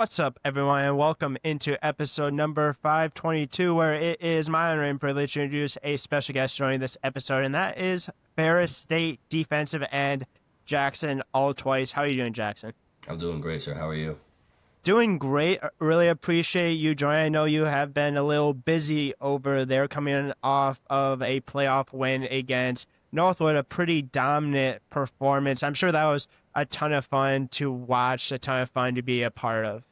What's up, everyone, and welcome into episode number 522, where it is my honor and privilege to introduce a special guest joining this episode, and that is Ferris State defensive end Jackson Altwies. How are you doing, Jackson? I'm doing great, sir. How are you? Doing great. Really appreciate you joining. I know you have been a little busy over there coming off of a playoff win against Northwood, a pretty dominant performance. I'm sure that was a ton of fun to watch, a ton of fun to be a part of.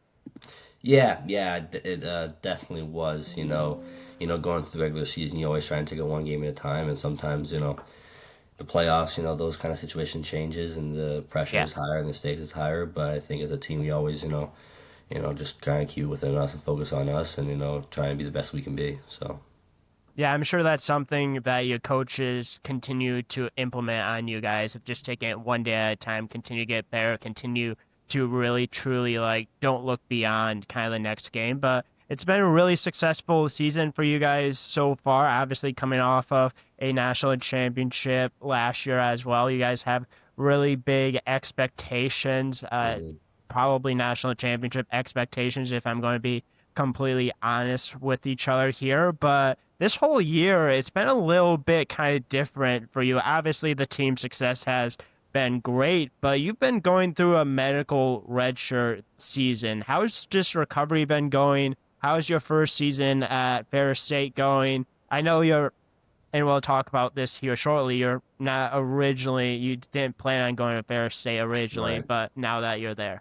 Yeah, it definitely was. Going through the regular season, you always try and take it one game at a time, and sometimes, the playoffs, those kind of situation changes, and the pressure Yeah. is higher and the stakes is higher. But I think as a team, we always, just kind of keep it within us and focus on us, and try and be the best we can be. So. Yeah, I'm sure that's something that your coaches continue to implement on you guys, of just taking it one day at a time, continue to get better, continue to really truly like don't look beyond kind of the next game. But it's been a really successful season for you guys so far, obviously coming off of a national championship last year as well. You guys have really big expectations, Mhm. probably national championship expectations, if I'm going to be completely honest with each other here. But this whole year, it's been a little bit kind of different for you. Obviously, the team success has been great, but you've been going through a medical redshirt season. How's just recovery been going? How's your first season at Ferris State going? I know you're, and we'll talk about this here shortly. You're not originally, you didn't plan on going to Ferris State originally, Right. but now that you're there.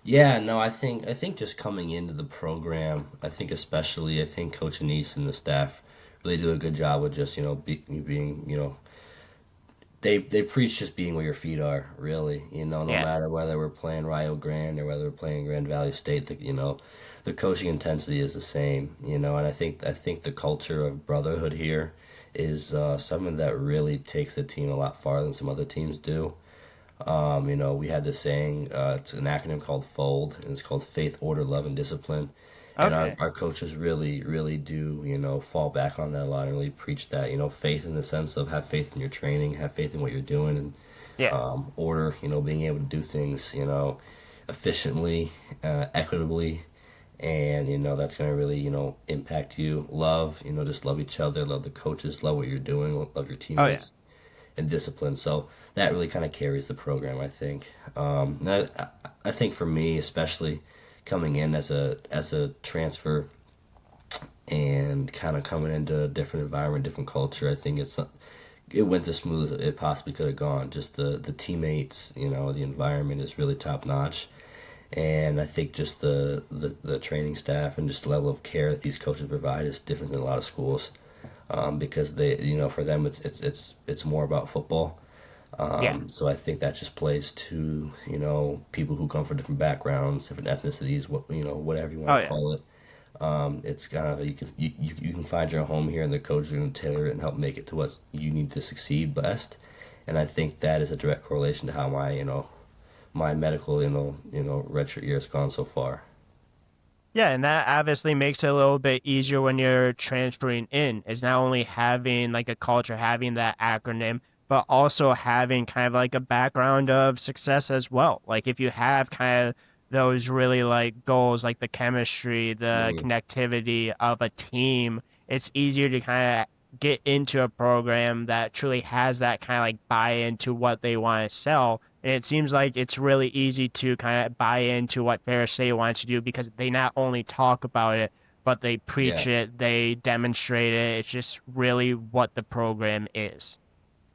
Yeah, no, I think just coming into the program, I think Coach Anise and the staff really do a good job with just being they preach just being where your feet are, really. No Yeah. matter whether we're playing Rio Grande or whether we're playing Grand Valley State, the coaching intensity is the same. And I think the culture of brotherhood here is something that really takes the team a lot farther than some other teams do. We had this saying, it's an acronym called FOLD, and it's called Faith, Order, Love, and Discipline. And our, Okay. our coaches really, really do, fall back on that a lot and really preach that, faith in the sense of have faith in your training, have faith in what you're doing, and Yeah. order, being able to do things, efficiently, equitably, and, that's going to really, impact you. Love, just love each other, love the coaches, love what you're doing, love your Oh, yeah. teammates and discipline. So that really kind of carries the program, I think. I think for me, especially coming in as a transfer and kind of coming into a different environment, different culture, I think it went as smooth as it possibly could have gone. Just the teammates, the environment is really top notch. And I think just the training staff and just the level of care that these coaches provide is different than a lot of schools, because for them it's more about football. Yeah. So I think that just plays to people who come from different backgrounds, different ethnicities, whatever you Oh, want to yeah. call it. It's kind of you can find your home here, and the coach is going to tailor it and help make it to what you need to succeed best. And I think that is a direct correlation to how my medical redshirt year has gone so far. Yeah, and that obviously makes it a little bit easier when you're transferring in, is not only having like a culture, having that acronym, but also having kind of like a background of success as well. Like if you have kind of those really like goals, like the chemistry, the Hmm. connectivity of a team, it's easier to kind of get into a program that truly has that kind of like buy into what they want to sell. And it seems like it's really easy to kind of buy into what Ferris State wants to do because they not only talk about it, but they Yeah, preach it, they demonstrate it. It's just really what the program is.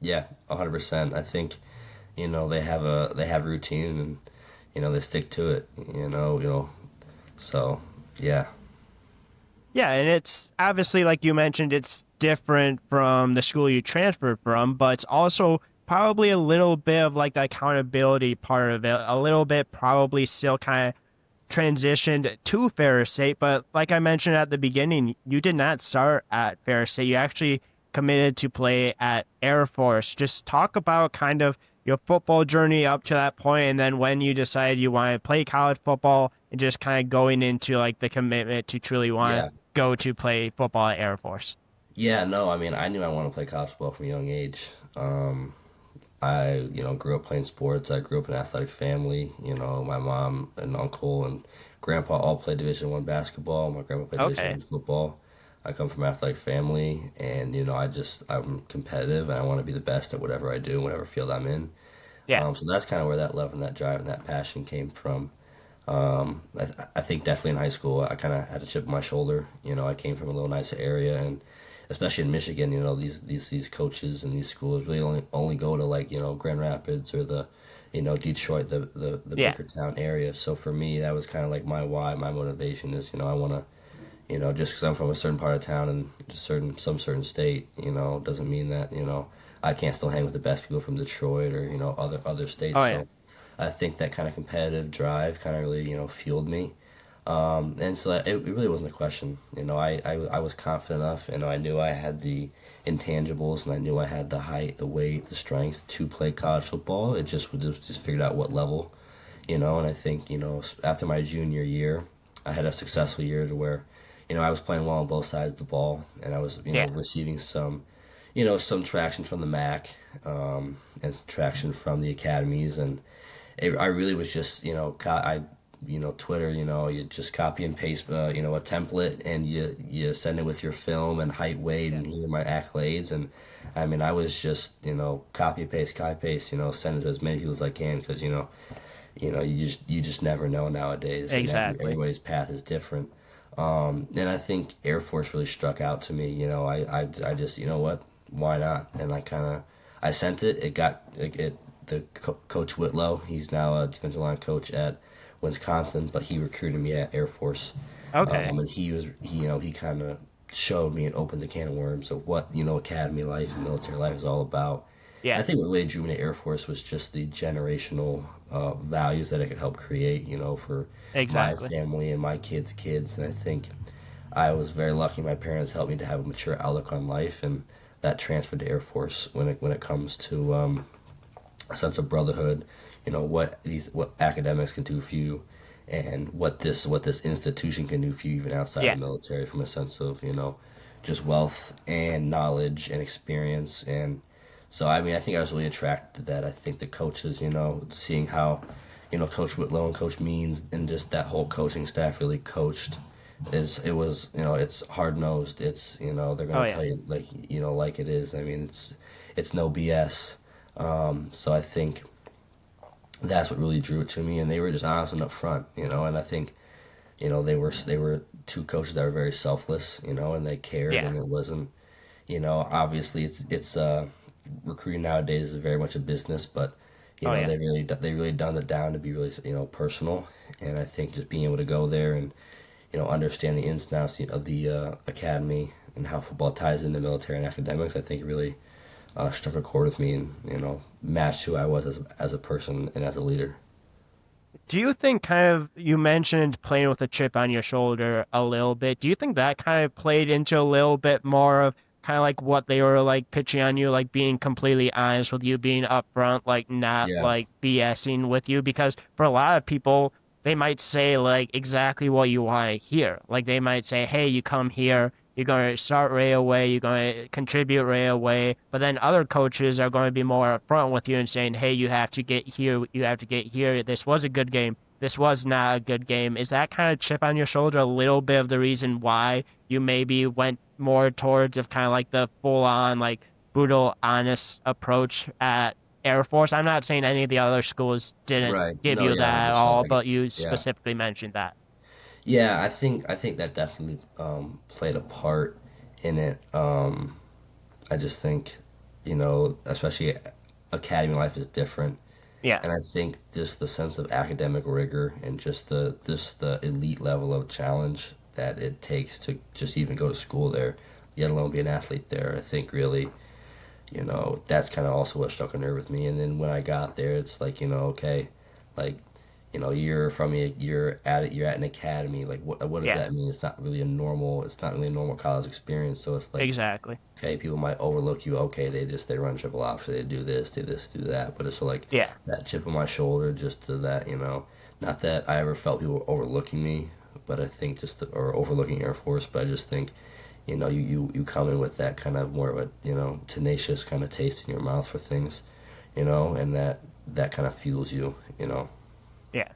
yeah, 100%. I think they have routine, and they stick to it. So yeah, Yeah, and it's obviously, like you mentioned, it's different from the school you transferred from, but it's also probably a little bit of like the accountability part of it, a little bit probably still kind of transitioned to Ferris State, but like I mentioned at the beginning, you did not start at Ferris State. You actually committed to play at Air Force. Just talk about kind of your football journey up to that point, and then when you decided you want to play college football, and just kind of going into like the commitment to truly want yeah, to go to play football at Air Force. yeah. No, I mean, I knew I wanted to play college football from a young age. I grew up playing sports. I grew up in an athletic family. My mom and uncle and grandpa all played Division I basketball. My grandpa played Division I Okay. football. I come from an athletic family, and I'm competitive, and I want to be the best at whatever I do, whatever field I'm in. Yeah. So that's kind of where that love and that drive and that passion came from. I think definitely in high school, I kind of had a chip on my shoulder. I came from a little nicer area, and especially in Michigan, these coaches and these schools really only go to like Grand Rapids or Detroit, the Yeah. bigger town area. So for me, that was kind of like my why, my motivation is I want to just because I'm from a certain part of town and some certain state, doesn't mean that I can't still hang with the best people from Detroit or other states. Oh yeah. So I think that kind of competitive drive kind of really fueled me. And so it really wasn't a question. I was confident enough, and I knew I had the intangibles, and I knew I had the height, the weight, the strength to play college football. It just figured out what level, and I think after my junior year, I had a successful year to where I was playing well on both sides of the ball, and I was Yeah. receiving some traction from the and some traction from the academies, and I really was just Twitter, you just copy and paste a template, and you send it with your film and height, weight, Yeah. and here are my accolades. And I mean, I was just copy paste, send it to as many people as I can, because you just never know nowadays, and Exactly. everybody's path is different. And I think Air Force really struck out to me. I just, what, why not? And I sent it. It got Coach Whitlow. He's now a defensive line coach at Wisconsin, but he recruited me at Air Force. Okay. And he kind of showed me and opened the can of worms of what academy life and military life is all about. And Yeah. I think what really drew me to Air Force was just the generational values that it could help create, for my Exactly. family and my kids. And I think I was very lucky. My parents helped me to have a mature outlook on life, and that transferred to Air Force when it comes to a sense of brotherhood. What academics can do for you, and what this institution can do for you even outside Yeah. the military, from a sense of just wealth and knowledge and experience. And so I mean, I think I was really attracted to that. I think the coaches, seeing how Coach Whitlow and Coach Means and just that whole coaching staff really coached, it's hard nosed. It's they're Oh gonna yeah. tell you like it is. I mean, it's no BS. So I think that's what really drew it to me, and they were just honest and upfront, and I think they were two coaches that were very selfless, and they cared, Yeah. and it wasn't, obviously it's recruiting nowadays is very much a business, but Oh yeah. they really dumbed it down to be really personal. And I think just being able to go there and understand the ins and outs of the academy and how football ties into military and academics, I think really struck a chord with me, and matched who I was as a person and as a leader. Do you think kind of you mentioned playing with a chip on your shoulder a little bit? Do you think that kind of played into a little bit more of kind of like what they were like pitching on you, like being completely honest with you, being upfront, like not Yeah, like BSing with you? Because for a lot of people, they might say like exactly what you want to hear. Like they might say, "Hey, you come here, you're going to start right away, you're going to contribute right away." But then other coaches are going to be more upfront with you and saying, "Hey, you have to get here, you have to get here. This was a good game. This was not a good game." Is that kind of chip on your shoulder a little bit of the reason why you maybe went more towards of kind of like the full on, like brutal, honest approach at Air Force? I'm not saying any of the other schools didn't right. give No, you yeah, that at 100%. all, but you Yeah, specifically mentioned that. yeah. I think that definitely played a part in it. I just think especially academy life is different. Yeah. And I think just the sense of academic rigor and just the elite level of challenge that it takes to just even go to school there, let alone be an athlete there, I think really, that's kind of also what struck a nerve with me. And then when I got there, it's like, okay, like, you're at an academy. Like, what does Yeah. that mean? It's not really a normal college experience. So it's like, Exactly. okay, people might overlook you. Okay, they run triple option, they do this, do that. But it's like Yeah. that chip on my shoulder, just to that, not that I ever felt people were overlooking me, but I think or overlooking Air Force. But I just think, you come in with that kind of more of a tenacious kind of taste in your mouth for things, and that kind of fuels you. Yeah.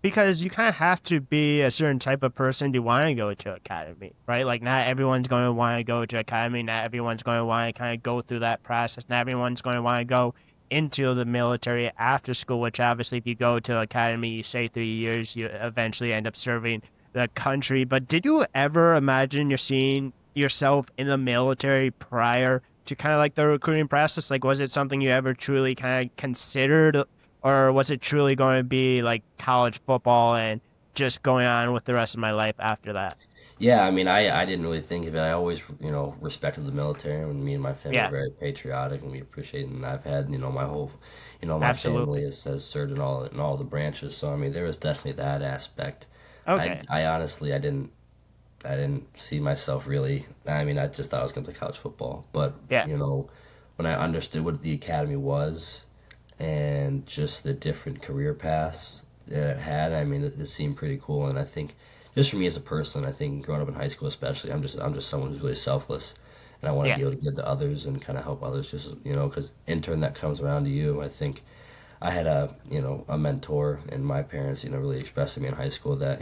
because you kind of have to be a certain type of person to want to go to academy, right? Like not everyone's going to want to go to academy. Not everyone's going to want to kind of go through that process. Not everyone's going to want to go into the military after school, which obviously if you go to academy, you say 3 years, you eventually end up serving the country. But did you ever imagine you're seeing yourself in the military prior to kind of like the recruiting process? Like, was it something you ever truly kind of considered, or was it truly going to be like college football and just going on with the rest of my life after that? Yeah, I mean, I didn't really think of it. I always, respected the military, and me and my family are Yeah, very patriotic, and we appreciate it. And I've had, my whole, my family absolutely. has served in all the branches. So I mean, there was definitely that aspect. Okay. I honestly, I didn't see myself really. I mean, I just thought I was going to play college football. But, Yeah. you know, when I understood what the academy was and just the different career paths that it had, I mean, it seemed pretty cool. And I think just for me as a person, I think growing up in high school, especially, I'm just someone who's really selfless. And I want to Yeah. be able to give to others and kind of help others just, because in turn that comes around to you. I think I had a mentor and my parents, really expressed to me in high school that,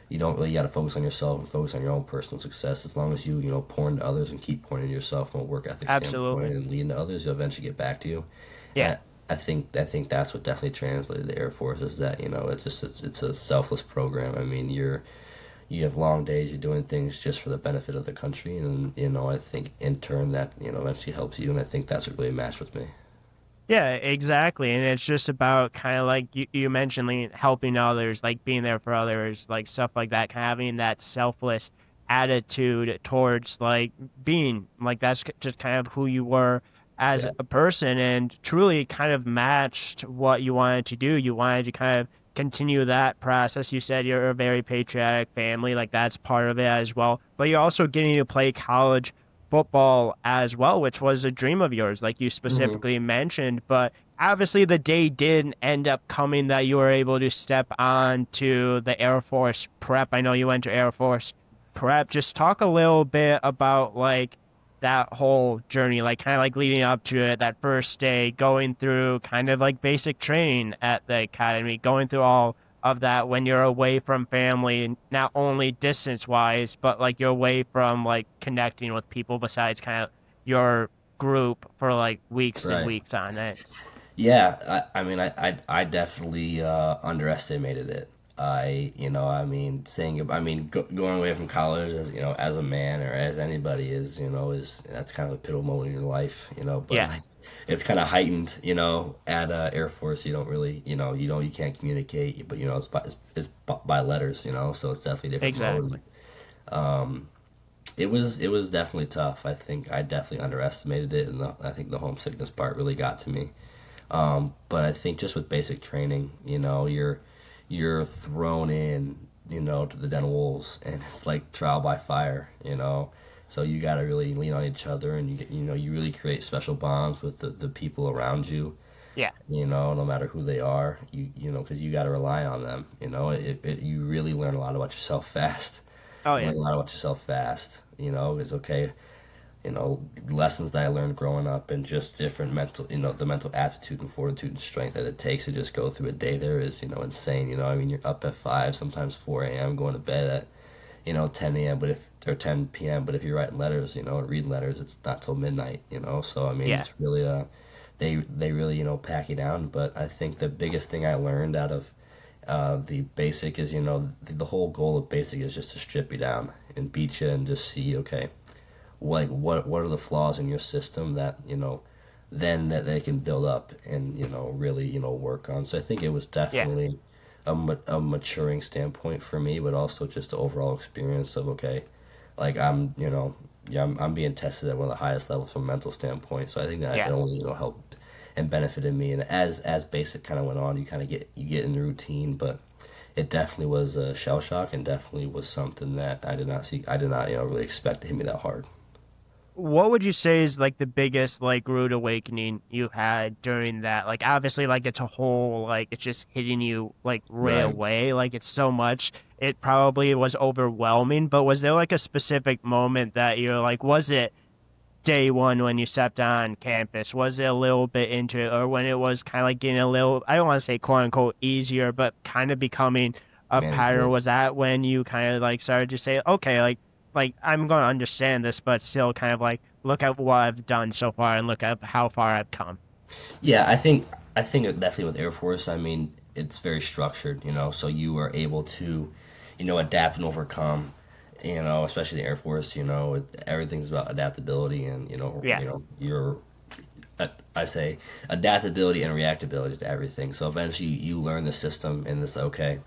you don't really got to focus on yourself and focus on your own personal success. As long as you, pour into others and keep pouring into yourself from a work ethic standpoint Absolutely. and leading to others, you'll eventually get back to you. Yeah. And I think that's what definitely translated to the Air Force is that, it's a selfless program. I mean, you have long days, you're doing things just for the benefit of the country. And, I think in turn that, eventually helps you. And I think that's what really matched with me. Yeah, exactly. And it's just about kind of like you mentioned, like, helping others, like being there for others, like stuff like that, kind of having that selfless attitude towards like being like just kind of who you were as Yeah. a person and truly kind of matched what you wanted to do. You wanted to kind of continue that process. You said you're a very patriotic family, like that's part of it as well. But you're also getting to play college football as well, which was a dream of yours, like you hmm specifically mentioned. But obviously, the day did end up coming that you were able to step on to the Air Force prep. I know you went to Air Force prep. Just talk a little bit about like that whole journey, like kind of like leading up to it, that first day, going through kind of like basic training at the academy, going through all of that when you're away from family, not only distance wise, but like you're away from like connecting with people besides kind of your group for like weeks and Right. weeks on end. Yeah, I mean, I definitely underestimated it. I mean, going away from college as, as a man or as anybody is, is that's kind of a pivotal moment in your life, but Yeah, like, it's kind of heightened, at Air Force. You don't really, you can't communicate, but, it's by letters, so it's definitely a different mode. exactly. It was definitely tough. I think I definitely underestimated it, and I think the homesickness part really got to me. But I think just with basic training, you're thrown in, to the den of wolves, and it's like trial by fire, So you got to really lean on each other, and you really create special bonds with the people around you, Yeah. no matter who they are, because you got to rely on them, you really learn a lot about yourself fast. Oh You yeah. learn a lot about yourself fast, it's okay, lessons that I learned growing up and just different mental, the mental aptitude and fortitude and strength that it takes to just go through a day there is, insane. I mean, you're up at 5, sometimes 4 a.m., going to bed at, 10 a.m., or 10 p.m., but if you're writing letters, and reading letters, it's not till midnight, so I mean, Yeah. it's really, they really, pack you down. But I think the biggest thing I learned out of the basic is, the whole goal of basic is just to strip you down and beat you and just see, okay, like what are the flaws in your system that then that they can build up and really work on. So I think it was Yeah. definitely a maturing standpoint for me, but also just the overall experience of okay, like I'm yeah, I'm being tested at one of the highest levels from a mental standpoint. So I think that it Yeah. only helped and benefited me. And as basic kind of went on, you get in the routine, but it definitely was a shell shock and definitely was something that I did not really expect to hit me that hard. What would you say is like the biggest like rude awakening you had during that? Like obviously like it's a whole like it's just hitting you like right Right. away. Like it's so much. It probably was overwhelming, but was there like a specific moment that you're like, was it day one when you stepped on campus? Was it a little bit into it, or when it was kind of like getting a little, I don't want to say quote unquote easier, but kind of becoming a pattern? Manageable. Was that when you kind of like started to say, okay, like I'm going to understand this, but still kind of like look at what I've done so far and look at how far I've come? Yeah, I think definitely with Air Force, I mean, it's very structured, so you are able to, adapt and overcome, especially the Air Force, everything's about adaptability and, Yeah, your I say adaptability and reactability to everything. So eventually you learn the system and it's okay.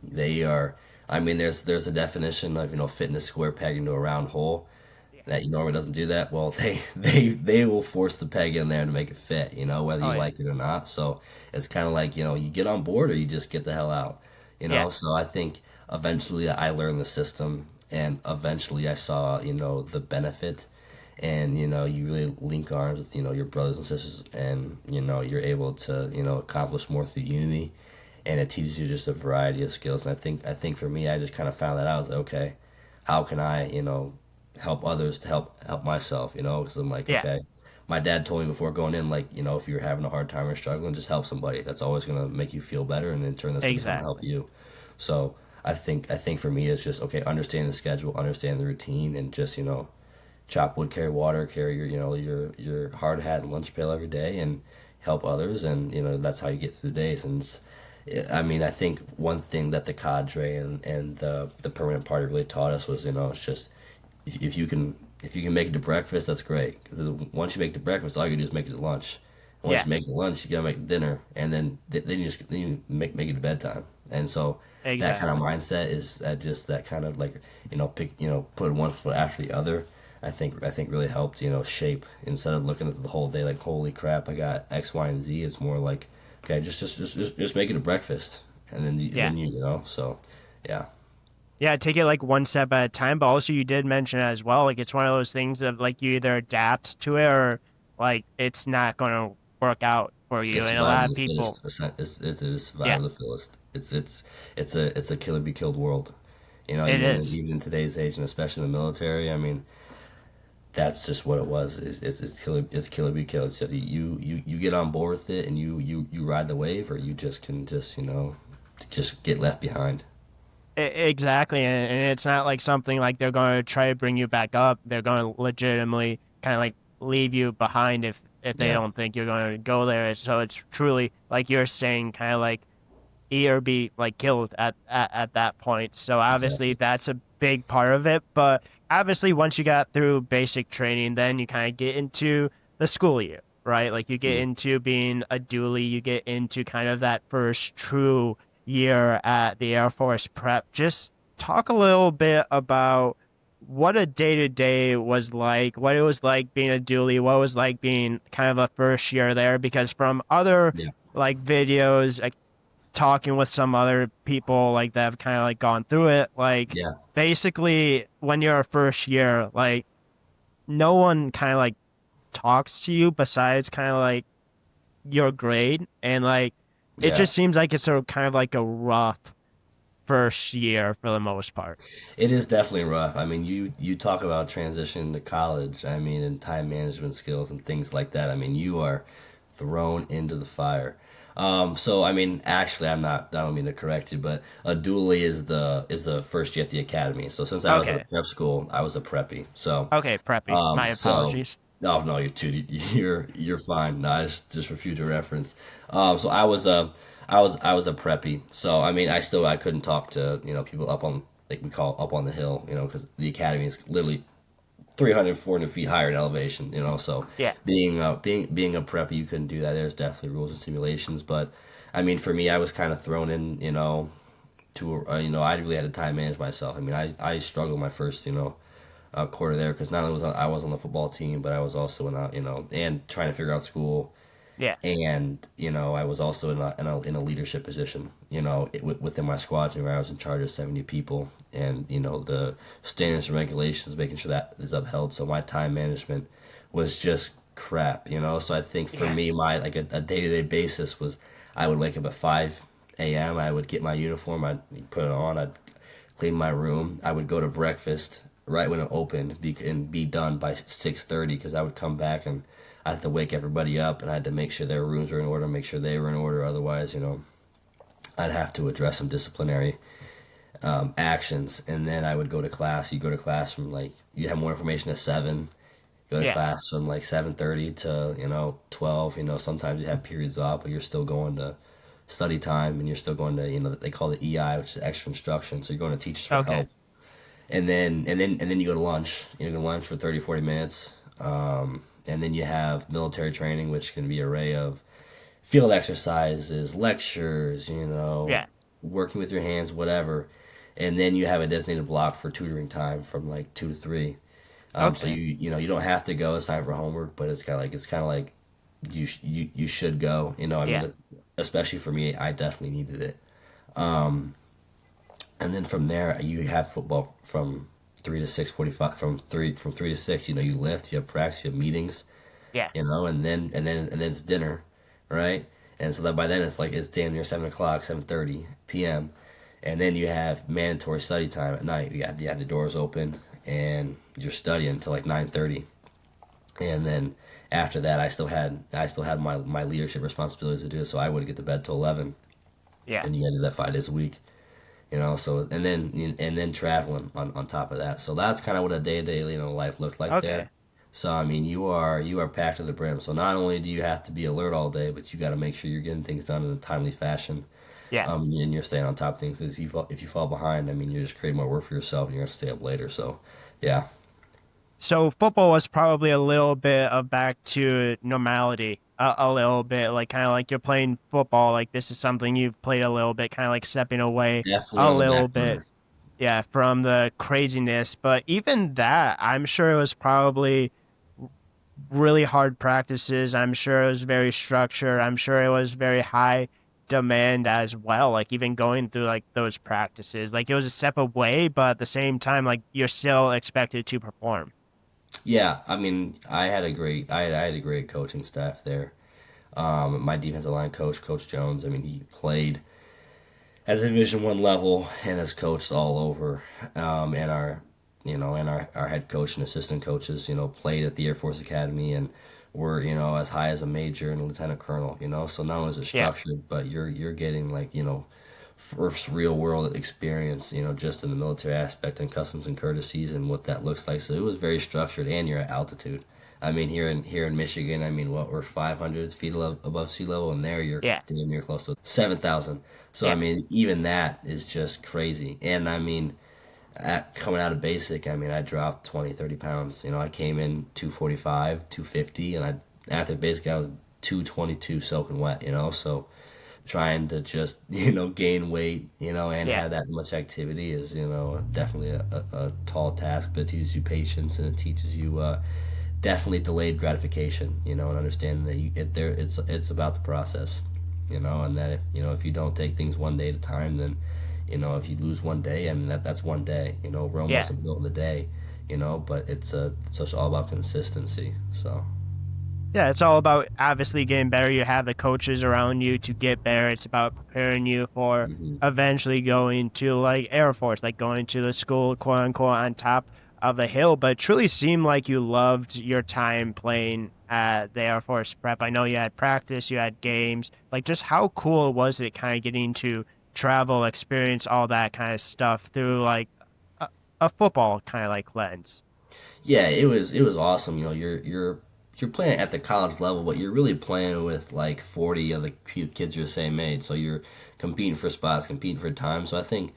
They are I mean there's a definition of, fitting a square peg into a round hole yeah, that normally doesn't do that. Well, they will force the peg in there to make it fit, whether oh you yeah, like it or not. So it's kind of like, you get on board or you just get the hell out, yeah, So I think eventually I learned the system and eventually I saw, the benefit and, you really link arms with, your brothers and sisters and, you're able to, accomplish more through unity and it teaches you just a variety of skills. And I think for me, I just kind of found that out. I was like, okay, how can I, help others to help myself, because I'm like, yeah, okay, my dad told me before going in, like, if you're having a hard time or struggling, just help somebody. That's always gonna make you feel better, and in turn, that's gonna come help exactly. you. So I think for me, it's just okay, understand the schedule, understand the routine, and just chop wood, carry water, carry your hard hat and lunch pail every day, and help others, and that's how you get through the days. And I mean, I think one thing that the cadre and the permanent party really taught us was, it's just if you can make it to breakfast, that's great. Because once you make it to breakfast, all you do is make it to lunch. And once Yeah, you make it to lunch, you gotta make dinner, and then you make it to bedtime. And so that kind of exactly. mindset is that kind of like put one foot after the other. I think really helped shape instead of looking at the whole day like holy crap I got X Y and Z. It's more like okay just make it to breakfast and then Yeah. so yeah. Yeah, take it like one step at a time, but also you did mention as well, like it's one of those things that like you either adapt to it or like it's not going to work out for you. It's And a survival lot of of the people, fittest. It is yeah, survival of the fittest. It's a kill or be killed world. it Even is. even in today's age, and especially in the military. I mean, that's just what it was. It's kill or be killed. So you get on board with it, and you ride the wave, or you just can just get left behind. Exactly. And it's not like something like they're going to try to bring you back up. They're going to legitimately kind of like leave you behind if they Yeah, don't think you're going to go there. So it's truly like you're saying, kind of like eat or be like killed at that point. So obviously exactly. that's a big part of it. But obviously once you got through basic training, then you kind of get into the school year, right? Like you get Mm. into being a dually, you get into kind of that first true year at the Air Force prep. Just talk a little bit about what a day to day was like, what it was like being a dually, what it was like being kind of a first year there. Because from other Yeah, like videos, like talking with some other people like that have kind of like gone through it, like yeah, basically when you're a first year, like no one kind of like talks to you besides kind of like your grade, and like it yeah. just seems like it's a kind of like a rough first year for the most part. It is definitely rough. I mean, you talk about transition to college. I mean, and time management skills and things like that. I mean, you are thrown into the fire. So I mean, actually, I'm not. I don't mean to correct you, but a dually is the first year at the academy. So since I was at a Okay. prep school, I was a preppy. So Okay, preppy. My so apologies. no, you're fine. No, just for future reference. So I was a preppy. So I mean, I couldn't talk to people up on like we call up on the hill, because the academy is literally 300, 400 feet higher in elevation. So Yeah. being a preppy, you couldn't do that. There's definitely rules and simulations, but I mean, for me, I was kind of thrown in, to I really had to time manage myself. I mean, I struggled my first quarter there because not only I was on the football team, but I was also in and trying to figure out school, Yeah. and I was also in a leadership position, within my squadron where I was in charge of 70 people, and the standards and regulations, making sure that is upheld. So my time management was just crap, So I think for Yeah. me, my like a day-to-day basis was I would wake up at 5 a.m. I would get my uniform, I'd put it on, I'd clean my room, I would go to breakfast, right when it opened and be done by 6:30 because I would come back and I had to wake everybody up and I had to make sure their rooms were in order, make sure they were in order. Otherwise, I'd have to address some disciplinary actions. And then I would go to class. You go to class from like you have more information at 7. Go to Yeah. class from like 7:30 to 12. Sometimes you have periods off, but you're still going to study time and you're still going to they call it EI, which is extra instruction. So you're going to teachers for Okay. help, and then you go to lunch. You go to lunch for 30 40 minutes, and then you have military training, which can be an array of field exercises, lectures, Yeah. working with your hands, whatever. And then you have a designated block for tutoring time from like 2 to 3. So Okay. you don't have to go. It's time for homework, but it's kind of like you should go. I Yeah. mean, especially for me, I definitely needed it. Um, and then from there, you have football from 3 to 6:45. From three to six, you lift, you have practice, you have meetings, Yeah. and then it's dinner, right? And so that by then it's damn near 7 o'clock, 7:30 p.m. And then you have mandatory study time at night. You have the doors open and you're studying until like 9:30. And then after that, I still had my leadership responsibilities to do. So I would get to bed till 11, Yeah. and you got to do that 5 days a week. So and then traveling on top of that. So that's kind of what a day to day life looked like there. Okay. So I mean, you are packed to the brim. So not only do you have to be alert all day, but you got to make sure you're getting things done in a timely fashion. Yeah. And you're staying on top of things because if you fall behind, I mean, you're just creating more work for yourself, and you're gonna stay up later. So, yeah, So football was probably a little bit of back to normality, a little bit like kind of like you're playing football. Like this is something you've played a little bit, kind of like stepping away definitely a on the little back bit, burner. yeah, from the craziness. But even that, I'm sure it was probably really hard practices. I'm sure it was very structured. I'm sure it was very high demand as well. Like even going through like those practices, like it was a step away, but at the same time, like you're still expected to perform. Yeah, I mean, I had a great coaching staff there. My defensive line coach, Coach Jones. I mean, he played at the Division 1 level and has coached all over. And our head coach and assistant coaches, played at the Air Force Academy and were as high as a major and a lieutenant colonel. So not only is it Yeah. structured, but you're getting like first real world experience, just in the military aspect and customs and courtesies and what that looks like. So it was very structured, and you're at altitude. I mean, here in Michigan, I mean, what we're 500 feet above sea level, and there you're Yeah. damn near close to 7,000. So I Yeah. mean, even that is just crazy. And I mean, coming out of basic, I mean, I dropped 20, 30 pounds. I came in 245, 250, and after basic, I was 222 soaking wet. So trying to just gain weight and Yeah. have that much activity is definitely a tall task, but it teaches you patience and it teaches you definitely delayed gratification, and understanding that it's about the process, and that if you don't take things one day at a time, then if you lose one day, I mean that's one day. Rome Yeah. wasn't built in a day, but it's all about consistency. So Yeah, it's all about obviously getting better. You have the coaches around you to get better. It's about preparing you for mhm. eventually going to like Air Force, like going to the school, quote unquote, on top of the hill. But it truly seemed like you loved your time playing at the Air Force prep. I know you had practice, you had games. Like, just how cool was it kind of getting to travel, experience all that kind of stuff through like a football kind of like lens? Yeah, it was awesome. You're playing at the college level, but you're really playing with like 40 other kids your same age. So you're competing for spots, competing for time. So I think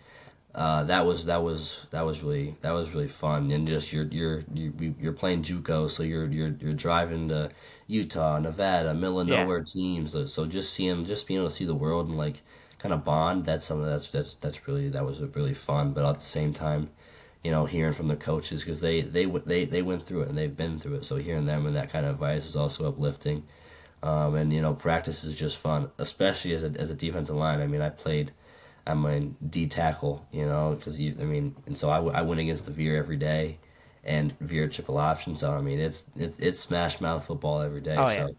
that was really fun. And just you're playing JUCO, so you're driving to Utah, Nevada, middle of Yeah. nowhere teams. So just being able to see the world and like kind of bond. That's something that was really fun. But at the same time, hearing from the coaches because they went through it and they've been through it. So hearing them and that kind of advice is also uplifting. And practice is just fun, especially as a defensive line. I mean, I'm a D tackle, because and so I went against the veer every day, and veer triple option. So I mean, it's smash mouth football every day. Oh yeah. So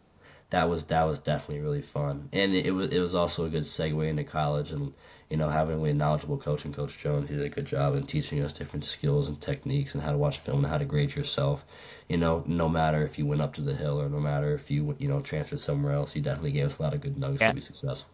that was definitely really fun, and it was also a good segue into college, and having a really knowledgeable coach and Coach Jones. He did a good job in teaching us different skills and techniques and how to watch film and how to grade yourself. No matter if you went up to the hill or no matter if you transferred somewhere else, he definitely gave us a lot of good nuggets to Yeah. be successful.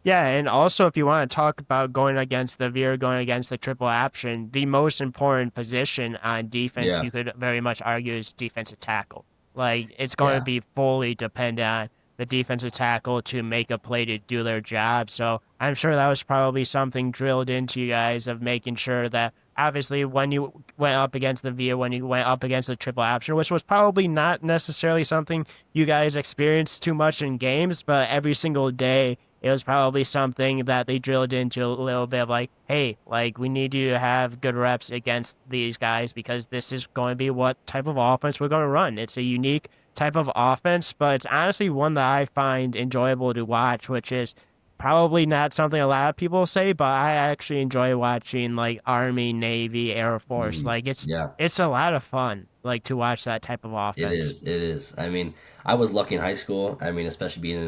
Yeah, and also if you want to talk about going against the veer, going against the triple option, the most important position on defense Yeah, you could very much argue is defensive tackle. Like it's going to yeah, be fully dependent on the defensive tackle to make a play to do their job. So I'm sure that was probably something drilled into you guys of making sure that obviously when you went up against the veer, when you went up against the triple option, which was probably not necessarily something you guys experienced too much in games, but every single day it was probably something that they drilled into a little bit of like, hey, like we need you to have good reps against these guys because this is going to be what type of offense we're going to run. It's a unique type of offense, but it's honestly one that I find enjoyable to watch, which is probably not something a lot of people say, but I actually enjoy watching like Army, Navy, Air Force. hmm Like it's yeah. it's a lot of fun like to watch that type of It offense. is. It is. I mean, I was lucky in high school. I mean, especially being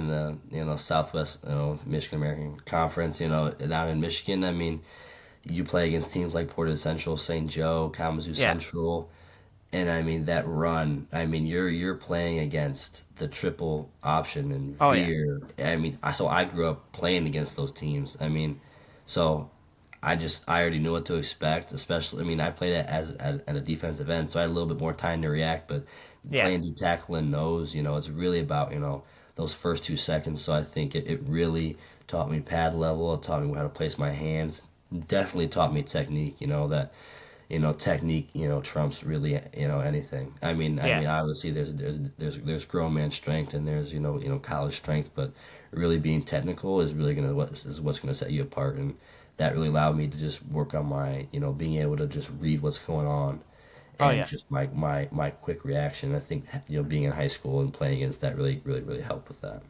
in the Southwest Michigan American Conference. Down in Michigan. I mean, you play against teams like Portage Central, St. Joe, Kalamazoo Yeah. Central, and I mean that run. I mean, you're playing against the triple option and Oh yeah. veer. I mean, I grew up playing against those teams. I mean, so I already knew what to expect. Especially, I mean, I played it at a defensive end, so I had a little bit more time to react. But Yeah. playing to tackle in those, it's really about those first 2 seconds. So I think it really taught me pad level. It taught me how to place my hands. Definitely taught me technique. That technique trumps really anything. I mean Yeah. obviously there's grown man strength and there's college strength, but really being technical is really what's gonna set you apart, and that really allowed me to just work on my being able to just read what's going on Oh and yeah. just my quick reaction. I think being in high school and playing against that really helped with that.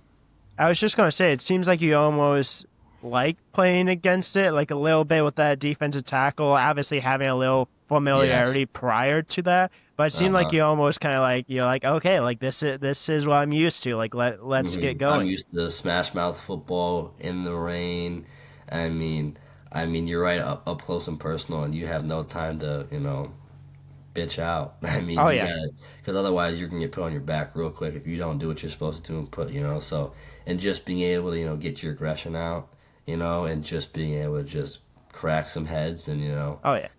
I was just gonna say, it seems like you almost like playing against it, like a little bit with that defensive tackle, obviously having a little Yes. familiarity prior to that. But it seemed like Uh-huh. you almost kind of like you're like, okay, like this is what I'm used to. Like let's get I'm going. used to smash mouth football in the rain. I mean, you're right up close and personal, and you have no time to bitch out. I mean, Oh you yeah, gotta, because otherwise you're gonna get put on your back real quick if you don't do what you're supposed to do and so, and just being able to get your aggression out, and just being able to just crack some heads, and oh yeah.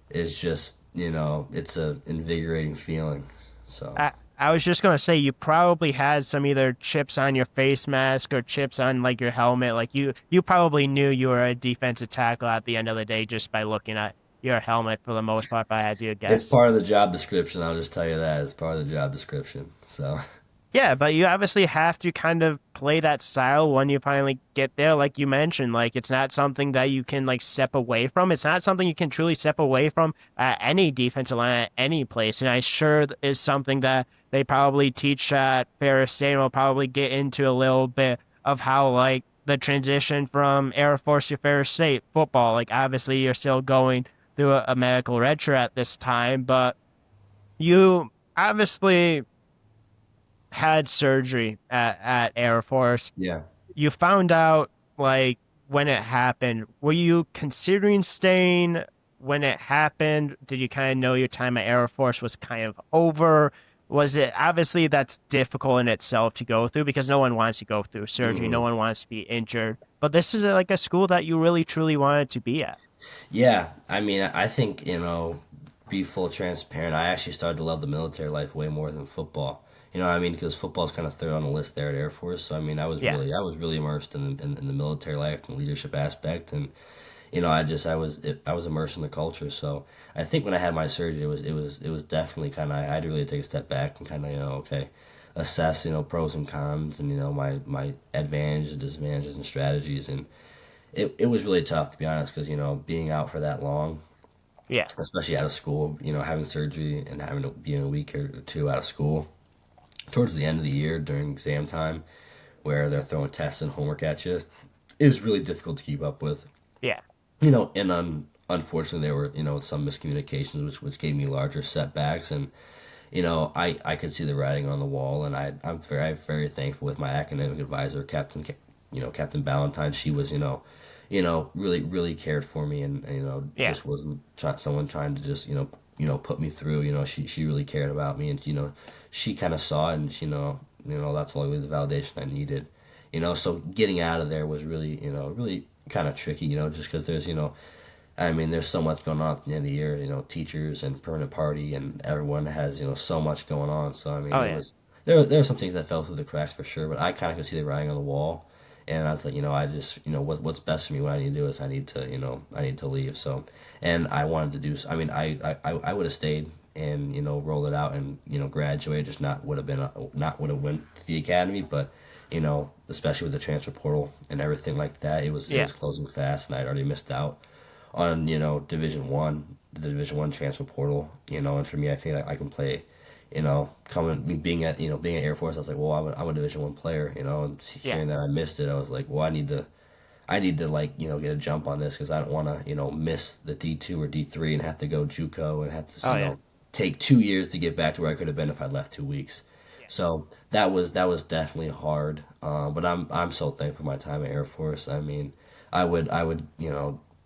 it's just it's a invigorating feeling. So. I was just gonna say you probably had some either chips on your face mask or chips on like your helmet. Like you probably knew you were a defensive tackle at the end of the day just by looking at your helmet for the most part. If I had to It's guess. part of the job description. I'll just tell you that it's part of the job description. So, Yeah, but you obviously have to kind of play that style when you finally get there, like you mentioned. Like it's not something that you can like step away from. It's not something you can truly step away from at any defensive line at any place. And I sure is something that they probably teach at Ferris State and will probably get into a little bit of how like the transition from Air Force to Ferris State football. Like obviously you're still going through a medical red shirt at this time, but you obviously had surgery at Air Force. yeah. You found out like when it happened. Were you considering staying when it happened? Did you kind of know your time at Air Force was kind of over? Was it obviously that's difficult in itself to go through because no one wants to go through surgery, no hmm one wants to be injured. But this is like a school that you really truly wanted to be at. Yeah. I think, be full transparent. I actually started to love the military life way more than football. Because football's kind of third on the list there at Air Force. So, Yeah, I was really immersed in the military life and the leadership aspect. And, I was immersed in the culture. So I think when I had my surgery, it was definitely kind of, I had to really take a step back and kind of, okay, assess, pros and cons and, my advantages, disadvantages and strategies. And it was really tough to be honest because being out for that long, yeah, especially out of school, having surgery and having to be in a week or two out of school towards the end of the year during exam time where they're throwing tests and homework at you is really difficult to keep up with. yeah, And unfortunately there were some miscommunications which gave me larger setbacks, and I could see the writing on the wall, and I'm very thankful with my academic advisor, Captain Ballantyne. She was, really really cared for me, and Yeah. just wasn't someone trying to just put me through. She really cared about me, and she kind of saw it, and that's only the validation I needed. So getting out of there was really really kind of tricky. Just because there's so much going on at the end of the year, teachers and permanent party, and everyone has, so much going on. So, I mean, Oh it yeah. was, there were some things that fell through the cracks for sure, but I kind of could see the writing on the wall. And I was like, I just, what's best for me, what I need to do is I need to leave. So, and I wanted to do, I mean, I would have stayed and, rolled it out and, graduated, just not would have went to the academy, but, especially with the transfer portal and everything like that, it Yeah. was closing fast and I'd already missed out on the Division One transfer portal. And for me, I think I can play. Coming being at Air Force, I was like, well, I'm a Division One player. And Yeah. hearing that I missed it, I was like, well, I need to like get a jump on this because I don't want to miss the D2 or D3 and have to go JUCO and have to Oh yeah. take 2 years to get back to where I could have been if I left 2 weeks. Yeah. So that was definitely hard. But I'm so thankful for my time at Air Force. I mean, I would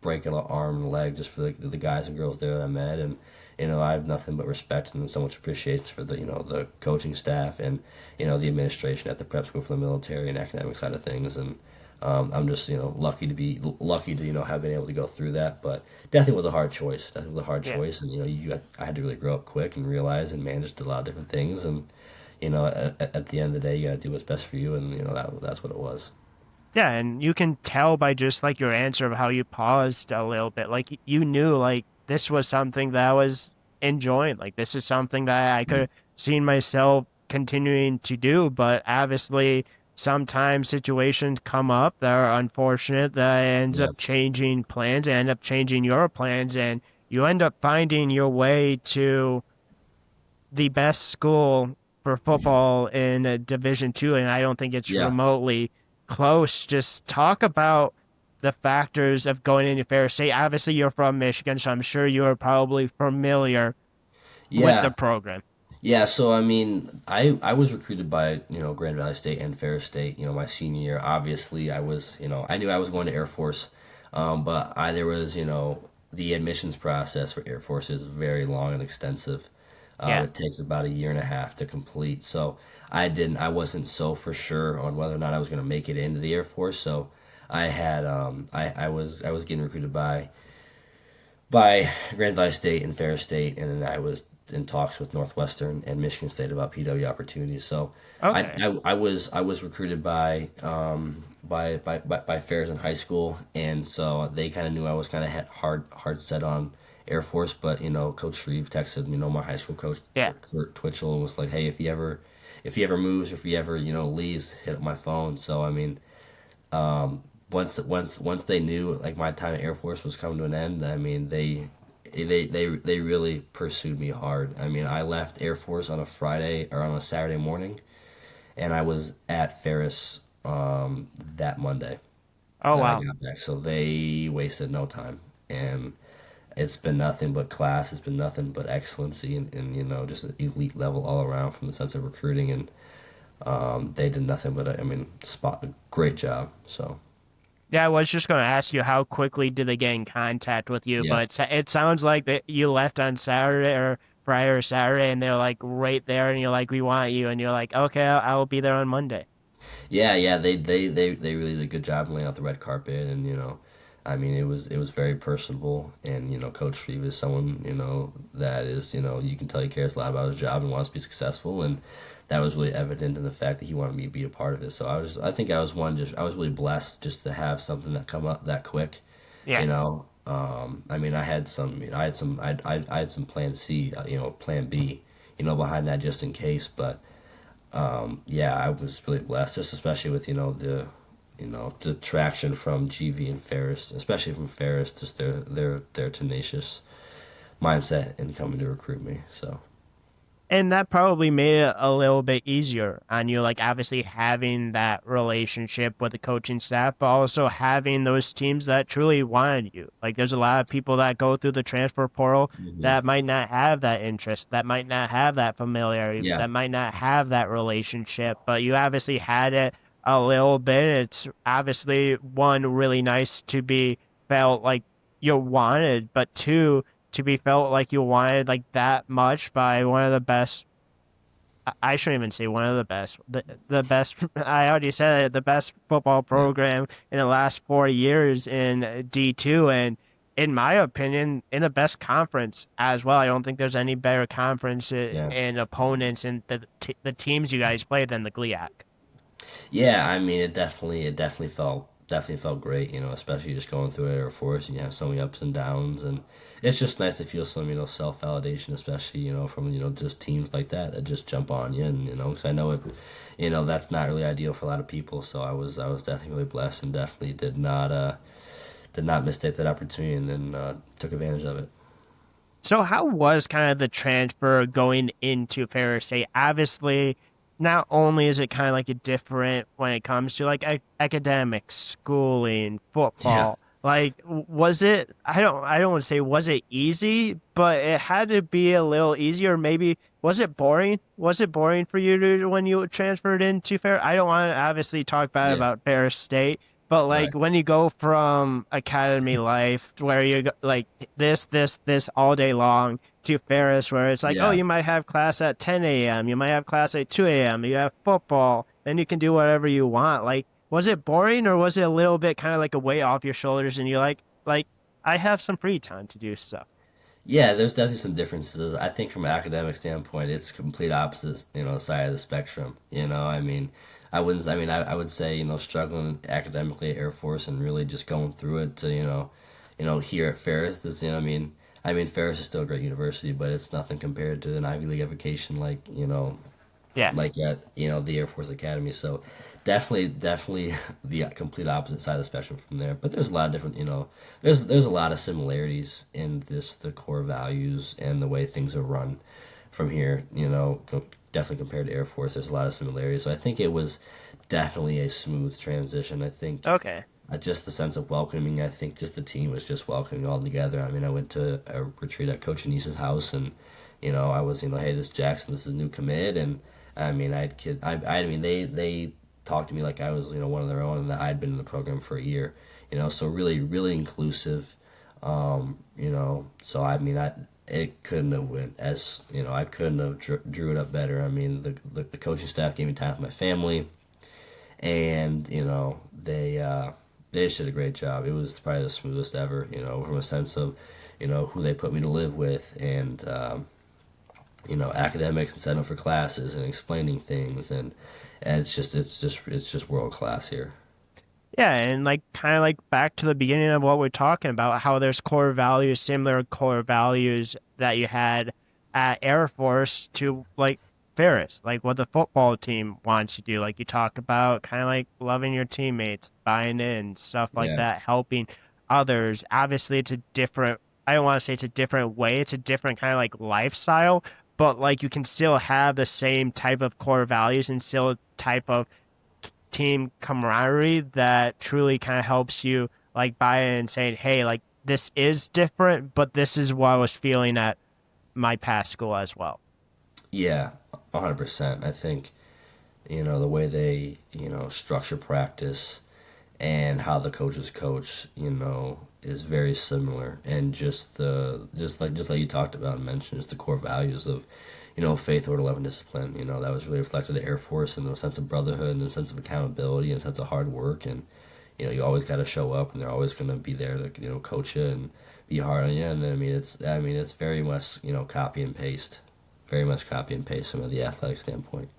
break an arm and leg just for the guys and girls there that I met, and I have nothing but respect and so much appreciation for the coaching staff and the administration at the prep school for the military and academic side of things. And I'm just lucky to have been able to go through that, but definitely was a hard choice. Definitely was a hard Yeah. choice, and I had to really grow up quick and realize and manage a lot of different things. And at the end of the day, you got to do what's best for you, and that's what it was. Yeah, and you can tell by just like your answer of how you paused a little bit. Like you knew like this was something that I was enjoying. Like this is something that I could Mm. have seen myself continuing to do, but obviously sometimes situations come up that are unfortunate that ends Yeah, up changing plans and end up changing your plans, and you end up finding your way to the best school for football in Division 2, and I don't think it's yeah, remotely close. Just talk about the factors of going into Ferris State. Obviously, you're from Michigan, so I'm sure you are probably familiar with the yeah. program. Yeah, so I mean, I was recruited by, Grand Valley State and Ferris State, my senior year. Obviously, I knew I was going to Air Force, but there was, the admissions process for Air Force is very long and extensive. Yeah. It takes about a year and a half to complete. So I wasn't so for sure on whether or not I was going to make it into the Air Force. So I was getting recruited by Grand Valley State and Ferris State, and then I was in talks with Northwestern and Michigan State about PW opportunities. So Okay. I was recruited by Ferris in high school, and so they kind of knew I was kind of hard set on Air Force. But Coach Shreve texted my high school coach Yeah. Kurt Twitchell and was like, hey, if he ever moves, if he ever leaves, hit up my phone. So I mean, once they knew like my time at Air Force was coming to an end, I mean they really pursued me hard. I mean, I left Air Force on a Friday or on a Saturday morning, and I was at Ferris that Monday Oh that I wow. got back. So they wasted no time, and it's been nothing but class. It's been nothing but excellency, and just an elite level all around from the sense of recruiting. And they did nothing but I mean, spot great job. So Yeah, I was just going to ask you how quickly did they get in contact with you, yeah. but it sounds like that you left on Saturday or Friday or Saturday, and they're like right there, and you're like, we want you, and you're like, okay, I'll be there on Monday. Yeah, yeah, they really did a good job laying out the red carpet, and I mean, it was very personable, and Coach Shreve is someone that is you can tell he cares a lot about his job and wants to be successful, and that was really evident in the fact that he wanted me to be a part of it. So I think I was really blessed just to have something that come up that quick, Yeah. you know. I mean, I had some plan C, plan B, behind that just in case, but. Yeah, I was really blessed, just especially with the traction from GV and Ferris, especially from Ferris, just their tenacious mindset in coming to recruit me. So And that probably made it a little bit easier on you, like obviously having that relationship with the coaching staff, but also having those teams that truly wanted you. Like there's a lot of people that go through the transfer portal Hmm. that might not have that interest, that might not have that familiarity, Yeah, that might not have that relationship, but you obviously had it a little bit. It's obviously one really nice to be felt like you wanted, but two to be felt like you wanted like that much by one of the best. I shouldn't even say one of the best. The best. I already said it. The best football yeah, program in the last 4 years in D2, and in my opinion, in the best conference as well. I don't think there's any better conference yeah. and opponents and the teams you guys play than the GLIAC. Yeah, I mean, it definitely felt great, especially just going through Air Force and you have so many ups and downs, and it's just nice to feel some, self validation, especially, from, just teams like that just jump on you, and because I know it, that's not really ideal for a lot of people. So I was definitely really blessed and definitely did not mistake that opportunity and then took advantage of it. So how was kind of the transfer going into Ferris State? Obviously, not only is it kind of like a different when it comes to like academics, schooling, Yeah, football. Like, was it? I don't want to say was it easy, but it had to be a little easier. Maybe was it boring? Was it boring for you to when you transferred into Ferris? I don't want to obviously talk bad yeah, about Ferris State, but right, like when you go from academy life to where you like this all day long to Ferris, where it's like, oh, yeah. you might have class at 10 a.m., you might have class at 2 a.m., you have football, then you can do whatever you want. Like, was it boring or was it a little bit kind of like a weight off your shoulders and you're like, I have some free time to do stuff? Yeah, there's definitely some differences. I think from an academic standpoint, it's complete opposite, side of the spectrum. I mean, I wouldn't, I mean, I would say, struggling academically at Air Force and really just going through it to, here at Ferris, I mean, Ferris is still a great university, but it's nothing compared to an Ivy League education Yeah. like at the Air Force Academy. So definitely the complete opposite side of the spectrum from there. But there's a lot of different there's a lot of similarities in the core values and the way things are run from here. Definitely compared to Air Force, there's a lot of similarities. So I think it was definitely a smooth transition. I think Okay. just the sense of welcoming. I think just the team was just welcoming all together. I mean, I went to a retreat at Coach Anissa's house, and I was, hey, this is Jackson, this is a new commit, and I mean, I mean, they talked to me like I was, one of their own, and that I had been in the program for a year, so really, really inclusive, so I mean, it couldn't have went as, I couldn't have drew it up better. I mean, the coaching staff gave me time with my family, and they just did a great job. It was probably the smoothest ever, from a sense of, who they put me to live with, and academics and setting up for classes and explaining things, and it's just world class here. Yeah, and like kind of like back to the beginning of what we're talking about, how there's core values, similar core values that you had at Air Force to like Ferris, like what the football team wants you to do. Like you talk about kind of like loving your teammates, buying in, stuff like Yeah, that, helping others. Obviously, it's a different, I don't want to say it's a different way, it's a different kind of like lifestyle, but like you can still have the same type of core values and still type of team camaraderie that truly kind of helps you like buy in and saying, hey, like this is different, but this is what I was feeling at my past school as well. yeah, 100%. I think the way they structure practice and how the coaches coach, is very similar. And just like you talked about and mentioned, just the core values of, faith, order, love, and discipline. That was really reflected at Air Force, and the sense of brotherhood and the sense of accountability and a sense of hard work. And you always got to show up, and they're always going to be there to coach you and be hard on you. And then, I mean it's very much copy and paste, very much copy and paste from the athletic standpoint.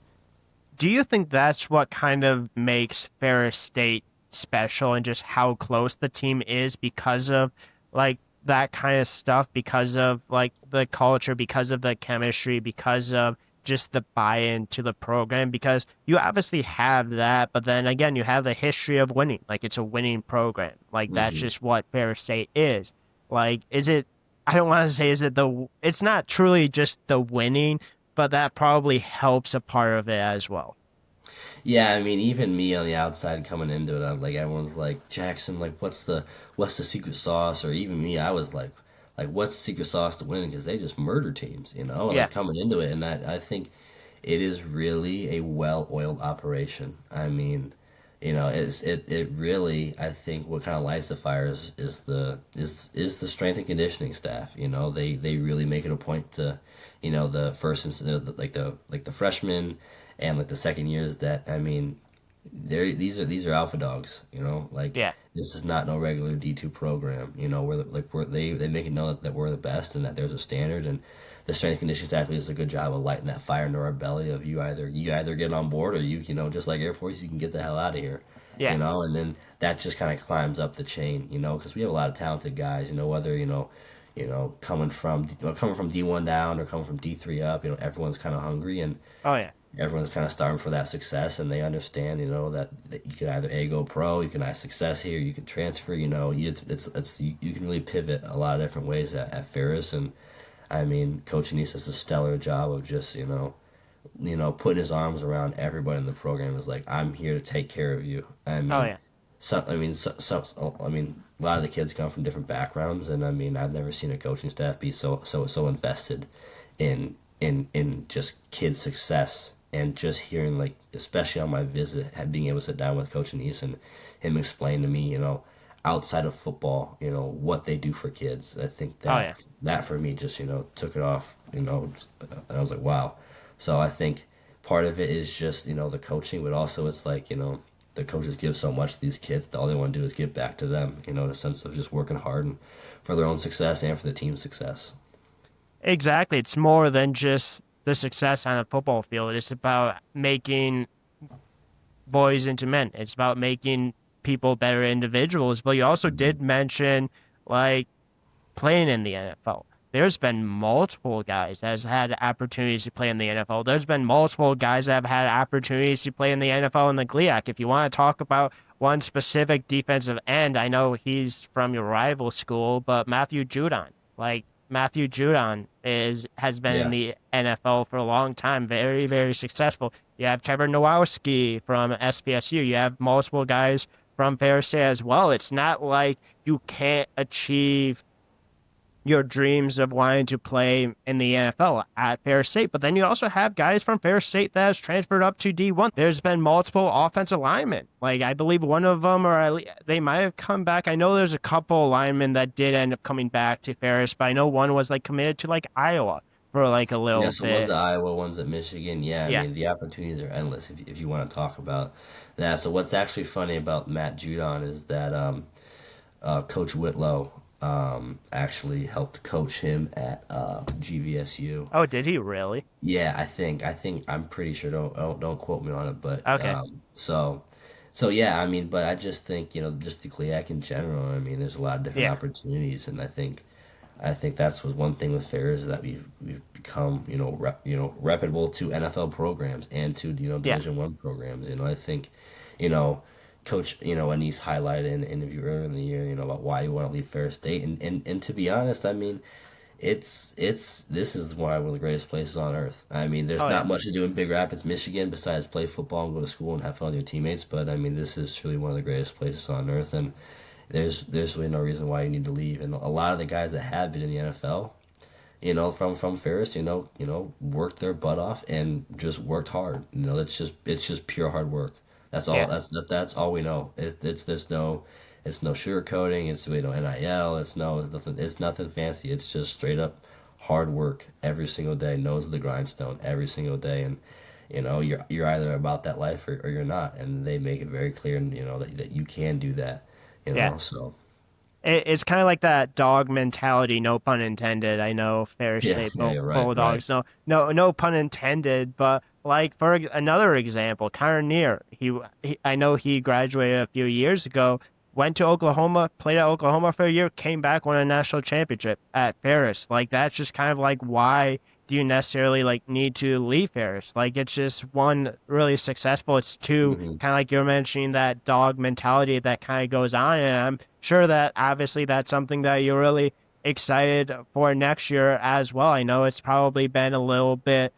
Do you think that's what kind of makes Ferris State special and just how close the team is because of like that kind of stuff, because of like the culture, because of the chemistry, because of just the buy-in to the program? Because you obviously have that, but then again, you have the history of winning. Like it's a winning program. Like that's Hmm. just what Ferris State is. Like, is it? I don't want to say is it the. It's not truly just the winning, but that probably helps a part of it as well. Yeah, I mean, even me on the outside coming into it, I'm like everyone's like Jackson, like what's the secret sauce? Or even me, I was like what's the secret sauce to win? Because they just murder teams, and Yeah. like coming into it, and I think it is really a well-oiled operation. I mean, it really, I think what kind of lights the fire is the strength and conditioning staff. They really make it a point to, the first like the freshmen and like the second years that, I mean, these are alpha dogs. Like Yeah. this is not no regular D2 program. They make it know that we're the best and that there's a standard, and the strength conditioning athlete does a good job of lighting that fire into our belly of you either get on board, or just like Air Force, you can get the hell out of here. Yeah. And then that just kind of climbs up the chain. Because we have a lot of talented guys. Whether coming from D1 down or coming from D3 up. Everyone's kind of hungry, and Oh yeah. everyone's kind of starving for that success, and they understand, that you can either go pro, you can have success here, you can transfer. You can really pivot a lot of different ways at Ferris, and I mean, Coach Anise does a stellar job of just putting his arms around everybody in the program. Is like, I'm here to take care of you. I Oh mean, yeah. a lot of the kids come from different backgrounds, and I mean, I've never seen a coaching staff be so invested in just kids' success, and just hearing, like, especially on my visit, being able to sit down with Coach Anise and him explain to me, outside of football, what they do for kids. I think Oh yeah. that for me just took it off, and I was like, wow. So I think part of it is just the coaching, but also it's like the coaches give so much to these kids that all they want to do is give back to them, in a sense of just working hard and for their own success and for the team's success. Exactly. It's more than just the success on a football field. It's about making boys into men. It's about making people better individuals. But you also Mhm. did mention like playing in the NFL. There's been multiple guys that has had opportunities to play in the NFL. There's been multiple guys that have had opportunities to play in the NFL and the GLIAC. If you want to talk about one specific defensive end, I know he's from your rival school, but Matthew Judon. Like Matthew Judon has been in Yeah. the NFL for a long time, very, very successful. You have Trevor Nowowski from SPSU. You have multiple guys from Ferris State as well. It's not like you can't achieve your dreams of wanting to play in the NFL at Ferris State. But then you also have guys from Ferris State that has transferred up to D1. There's been multiple offensive linemen. Like I believe one of them, or at least they might have come back. I know there's a couple linemen that did end up coming back to Ferris, but I know one was like committed to like Iowa for like a Yeah, little so one's bit. at Iowa, one's at Michigan. Yeah, I Yeah. mean, the opportunities are endless if you want to talk about that. So what's actually funny about Matt Judon is that Coach Whitlow actually helped coach him at GVSU. Oh, did he really? Yeah, I'm pretty sure. Don't quote me on it, but Okay. so yeah, I mean, but I just think just the CLIAC in general. I mean, there's a lot of different Yeah. opportunities, and I think that's was one thing with Ferris is that we've become reputable to NFL programs and to Yeah. Division 1 programs. I think you know Coach Anise highlighted in an interview earlier in the year about why you want to leave Ferris State, and to be honest, I mean this is one of the greatest places on earth. I mean, there's Oh yeah. not much to do in Big Rapids, Michigan, besides play football and go to school and have fun with your teammates. But I mean, this is truly one of the greatest places on earth, and there's really no reason why you need to leave. And a lot of the guys that have been in the NFL, from Ferris, worked their butt off and just worked hard. It's just pure hard work. That's all. Yeah. That's all we know. It's no sugarcoating. It's no NIL. It's nothing fancy. It's just straight up hard work every single day. Nose to the grindstone every single day, and you're either about that life or you're not. And they make it very clear, that you can do that. Yeah. So It's kind of like that dog mentality, no pun intended. I know Ferris yeah, State yeah, you're right. Bulldogs, no pun intended. But like for another example, Connor Neer, I know he graduated a few years ago, went to Oklahoma, played at Oklahoma for a year, came back, won a national championship at Ferris. Like that's just kind of like why do you necessarily like need to leave Ferris? Like it's just one really successful. It's two Hmm. kind of like you're mentioning that dog mentality that kind of goes on, and I'm sure that obviously that's something that you're really excited for next year as well. I know it's probably been a little bit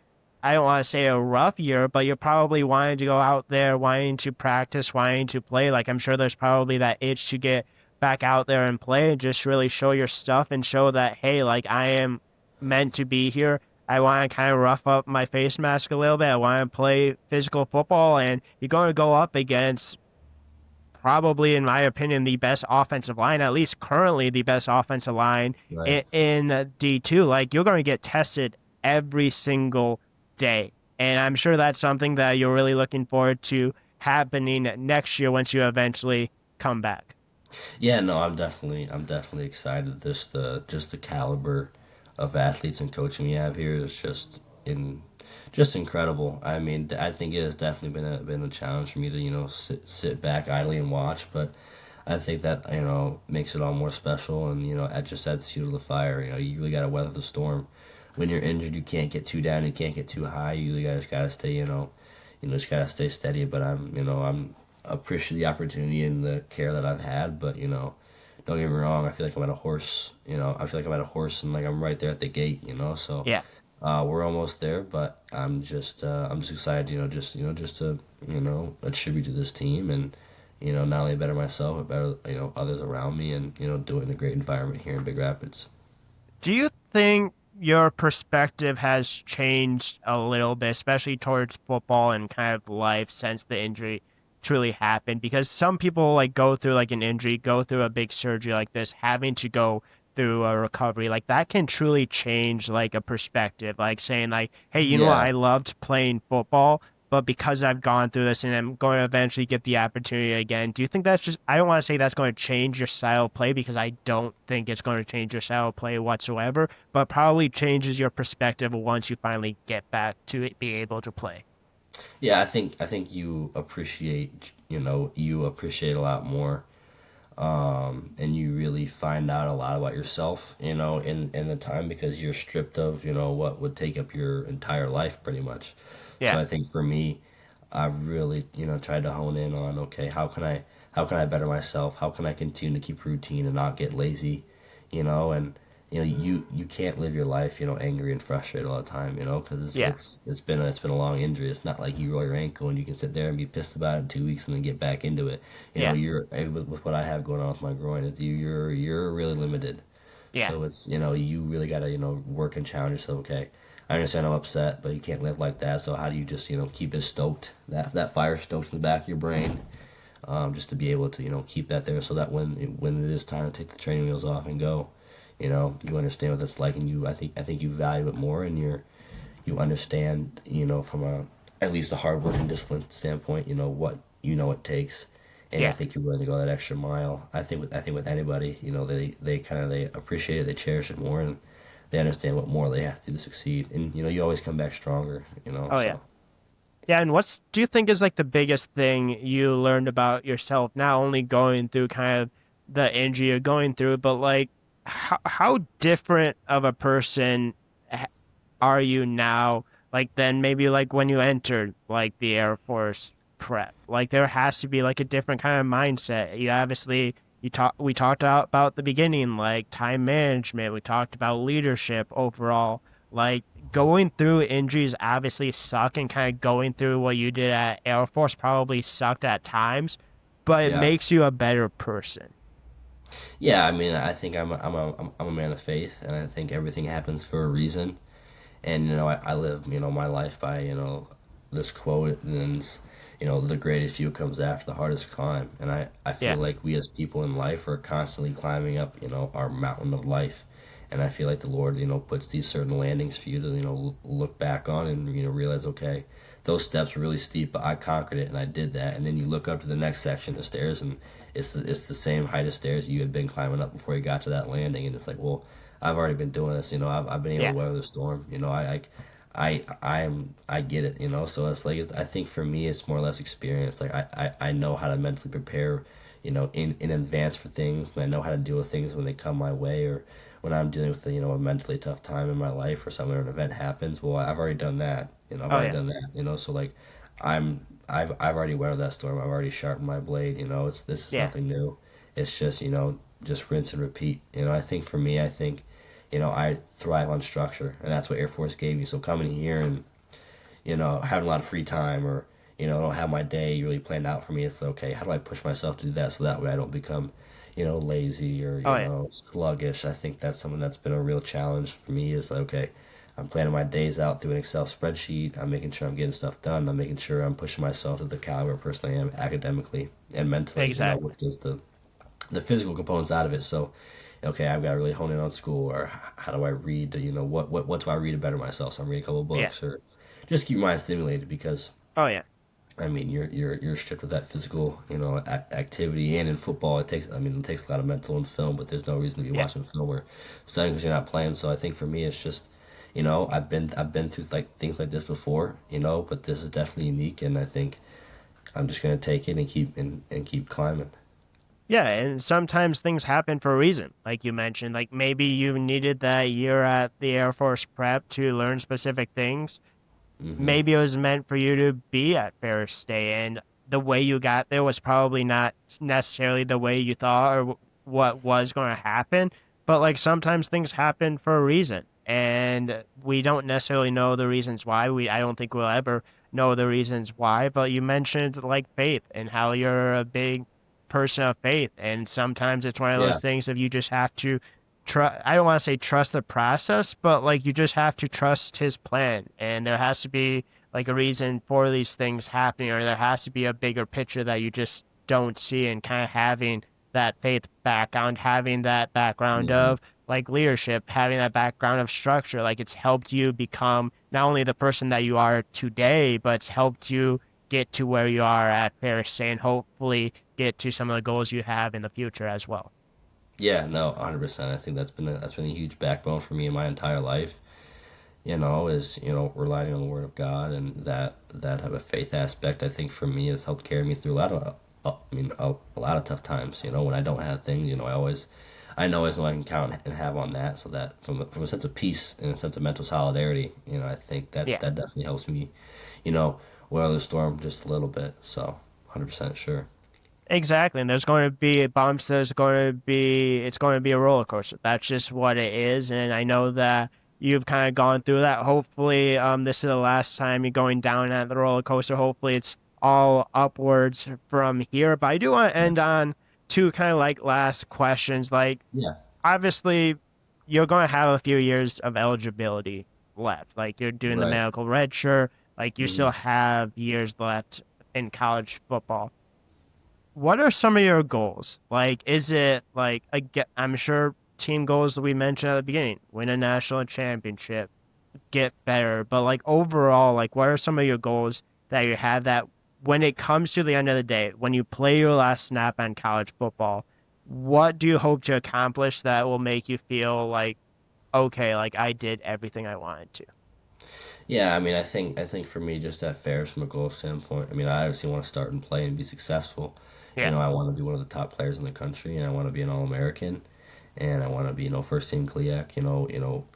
I don't want to say a rough year, but you're probably wanting to go out there, wanting to practice, wanting to play. Like I'm sure there's probably that itch to get back out there and play and just really show your stuff and show that, hey, like I am meant to be here. I want to kind of rough up my face mask a little bit. I want to play physical football, and you're going to go up against probably, in my opinion, the best offensive line, at least currently the best offensive line Right. in D2. Like, you're going to get tested every single day. And I'm sure that's something that you're really looking forward to happening next year once you eventually come back. Yeah, no, I'm definitely excited. Just the caliber of athletes and coaching we have here is just incredible. I mean, I think it has definitely been a challenge for me to sit back idly and watch, but I think that makes it all more special, and it just adds fuel to the fire. You really got to weather the storm. When you're injured, you can't get too down, you can't get too high. You really just gotta stay, just gotta stay steady. But I'm appreciate the opportunity and the care that I've had. But don't get me wrong. I feel like I'm at a horse. I feel like I'm at a horse, and like I'm right there at the gate. So Yeah. we're almost there. But I'm just excited. Just to attribute to this team and not only better myself but better others around me and do it in a great environment here in Big Rapids. Do you think your perspective has changed a little bit, especially towards football and kind of life since the injury truly happened? Because some people like go through like an injury, go through a big surgery like this, having to go through a recovery like that can truly change like a perspective, like saying like, hey, you know what, Yeah, I loved playing football, but because I've gone through this and I'm going to eventually get the opportunity again. Do you think that's just, I don't want to say that's going to change your style of play because I don't think it's going to change your style of play whatsoever, but probably changes your perspective once you finally get back to it, be able to play? yeah. I think you appreciate a lot more, and you really find out a lot about yourself, in the time because you're stripped of, what would take up your entire life pretty much. So Yeah. I think for me, I've really, tried to hone in on, okay, how can I better myself? How can I continue to keep routine and not get lazy, and you can't live your life, angry and frustrated all the time, because it's Yeah. it's it's been a long injury. It's not like you roll your ankle and you can sit there and be pissed about it in 2 weeks and then get back into it. Yeah. With what I have going on with my groin, you're really limited. Yeah. So it's you really gotta work and challenge yourself. Okay, I understand I'm upset, but you can't live like that. So how do you just keep it stoked, that fire stoked in the back of your brain, just to be able to keep that there, so that when it is time to take the training wheels off and go, you understand what that's like, and I think you value it more, and you understand from at least a hard work and discipline standpoint, what it takes. And I Yeah. think you're willing to go that extra mile. I think with anybody, they appreciate it, they cherish it more, and they understand what more they have to do to succeed. And you always come back stronger. Oh yeah. So Yeah, and what's do you think is like the biggest thing you learned about yourself, not only going through kind of the injury you're going through, but like how different of a person h- are you now, like than maybe like when you entered like the Air Force prep? Like there has to be like a different kind of mindset. You obviously we talked about the beginning, like time management. We talked about leadership overall. Like going through injuries obviously suck, and kind of going through what you did at Air Force probably sucked at times, but it yeah, makes you a better person. yeah. I mean, I think I'm a man of faith, and I think everything happens for a reason. And I live my life by this quote, and the greatest view comes after the hardest climb. And I feel Yeah. like we as people in life are constantly climbing up our mountain of life. And I feel like the Lord puts these certain landings for you to look back on and realize, okay, those steps were really steep, but I conquered it and I did that. And then you look up to the next section of stairs, and it's the same height of stairs you had been climbing up before you got to that landing. And it's like, well, I've already been doing this. I've been able to Yeah. weather the storm. I get it. So it's like I think for me it's more or less experience. Like I know how to mentally prepare, in advance for things, and I know how to deal with things when they come my way, or when I'm dealing with a mentally tough time in my life, or something, or an event happens. Well, I've already done that. I've Oh already yeah. done that. So like I've already weathered that storm. I've already sharpened my blade. This is Yeah. nothing new. It's just rinse and repeat. I think for me, I think I thrive on structure, and that's what Air Force gave me. So coming here and having a lot of free time, or I don't have my day really planned out for me. It's okay. How do I push myself to do that so that way I don't become, lazy or Oh yeah, sluggish? I think that's something that's been a real challenge for me. Is like, okay, I'm planning my days out through an Excel spreadsheet. I'm making sure I'm getting stuff done. I'm making sure I'm pushing myself to the caliber of person I am academically and mentally. exactly. Which is the physical components out of it. So, okay, I've got to really hone in on school, or how do I read? What do I read to better myself? So I'm reading a couple of Yeah. books, or just keep your mind stimulated because Oh yeah. I mean you're stripped with that physical activity, and in football it takes a lot of mental and film, but there's no reason to be Yeah. watching film or studying because you're not playing. So I think for me it's just I've been through like things like this before, but this is definitely unique, and I think I'm just gonna take it and keep climbing. Yeah, and sometimes things happen for a reason, like you mentioned. Like maybe you needed that year at the Air Force prep to learn specific things. Hmm. Maybe it was meant for you to be at Ferris State, and the way you got there was probably not necessarily the way you thought or what was going to happen. But like sometimes things happen for a reason, and we don't necessarily know the reasons why. I don't think we'll ever know the reasons why. But you mentioned like faith and how you're a big person of faith, and sometimes it's one of those Yeah. things of you just have to I don't want to say trust the process, but like you just have to trust his plan, and there has to be like a reason for these things happening, or there has to be a bigger picture that you just don't see, and kind of having that faith background, having that background Hmm. of like leadership, having that background of structure, like it's helped you become not only the person that you are today, but it's helped you get to where you are at Ferris State and hopefully get to some of the goals you have in the future as well. Yeah, no, 100%. I think that's been a huge backbone for me in my entire life. Is relying on the Word of God, and that type of faith aspect. I think for me has helped carry me through a lot of tough times. When I don't have things, I always know I can count and have on that. So that from a sense of peace and a sense of mental solidarity, I think that Yeah. that definitely helps me, you know, weather the storm just a little bit. So, 100% sure. Exactly. And there's going to be bumps. It's going to be a roller coaster. That's just what it is. And I know that you've kind of gone through that. Hopefully, this is the last time you're going down at the roller coaster. Hopefully, it's all upwards from here. But I do want to Yeah. end on two kind of like last questions. Like, Yeah. obviously, you're going to have a few years of eligibility left. Like, you're doing the Right. medical red shirt. Like, you Hmm. still have years left in college football. What are some of your goals? Like, is it like I'm sure team goals that we mentioned at the beginning, win a national championship, get better, but like overall, like what are some of your goals that you have that when it comes to the end of the day, when you play your last snap on college football, what do you hope to accomplish that will make you feel like okay, like I did everything I wanted to? Yeah, I think for me, just at Ferris from a goal standpoint, I obviously want to start and play and be successful. Yeah, I want to be one of the top players in the country, and I want to be an All-American, and I want to be, first team CLIAC.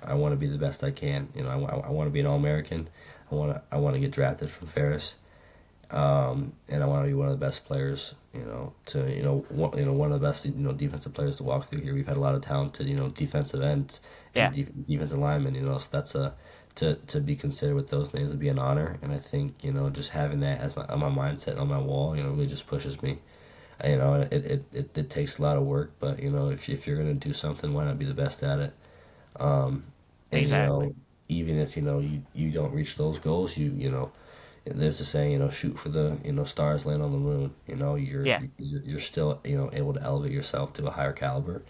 I want to be the best I can. I want to be an All-American. I want to get drafted from Ferris, and I want to be one of the best players. One of the best defensive players to walk through here. We've had a lot of talented defensive ends yeah, and defensive linemen. So that's a to be considered with those names would be an honor. And I think just having that as my mindset on my wall, really just pushes me. It takes a lot of work, but if you're gonna do something, why not be the best at it? Um, and exactly. even if you don't reach those goals, there's a saying, shoot for the stars, land on the moon. Yeah, You're still able to elevate yourself to a higher caliber.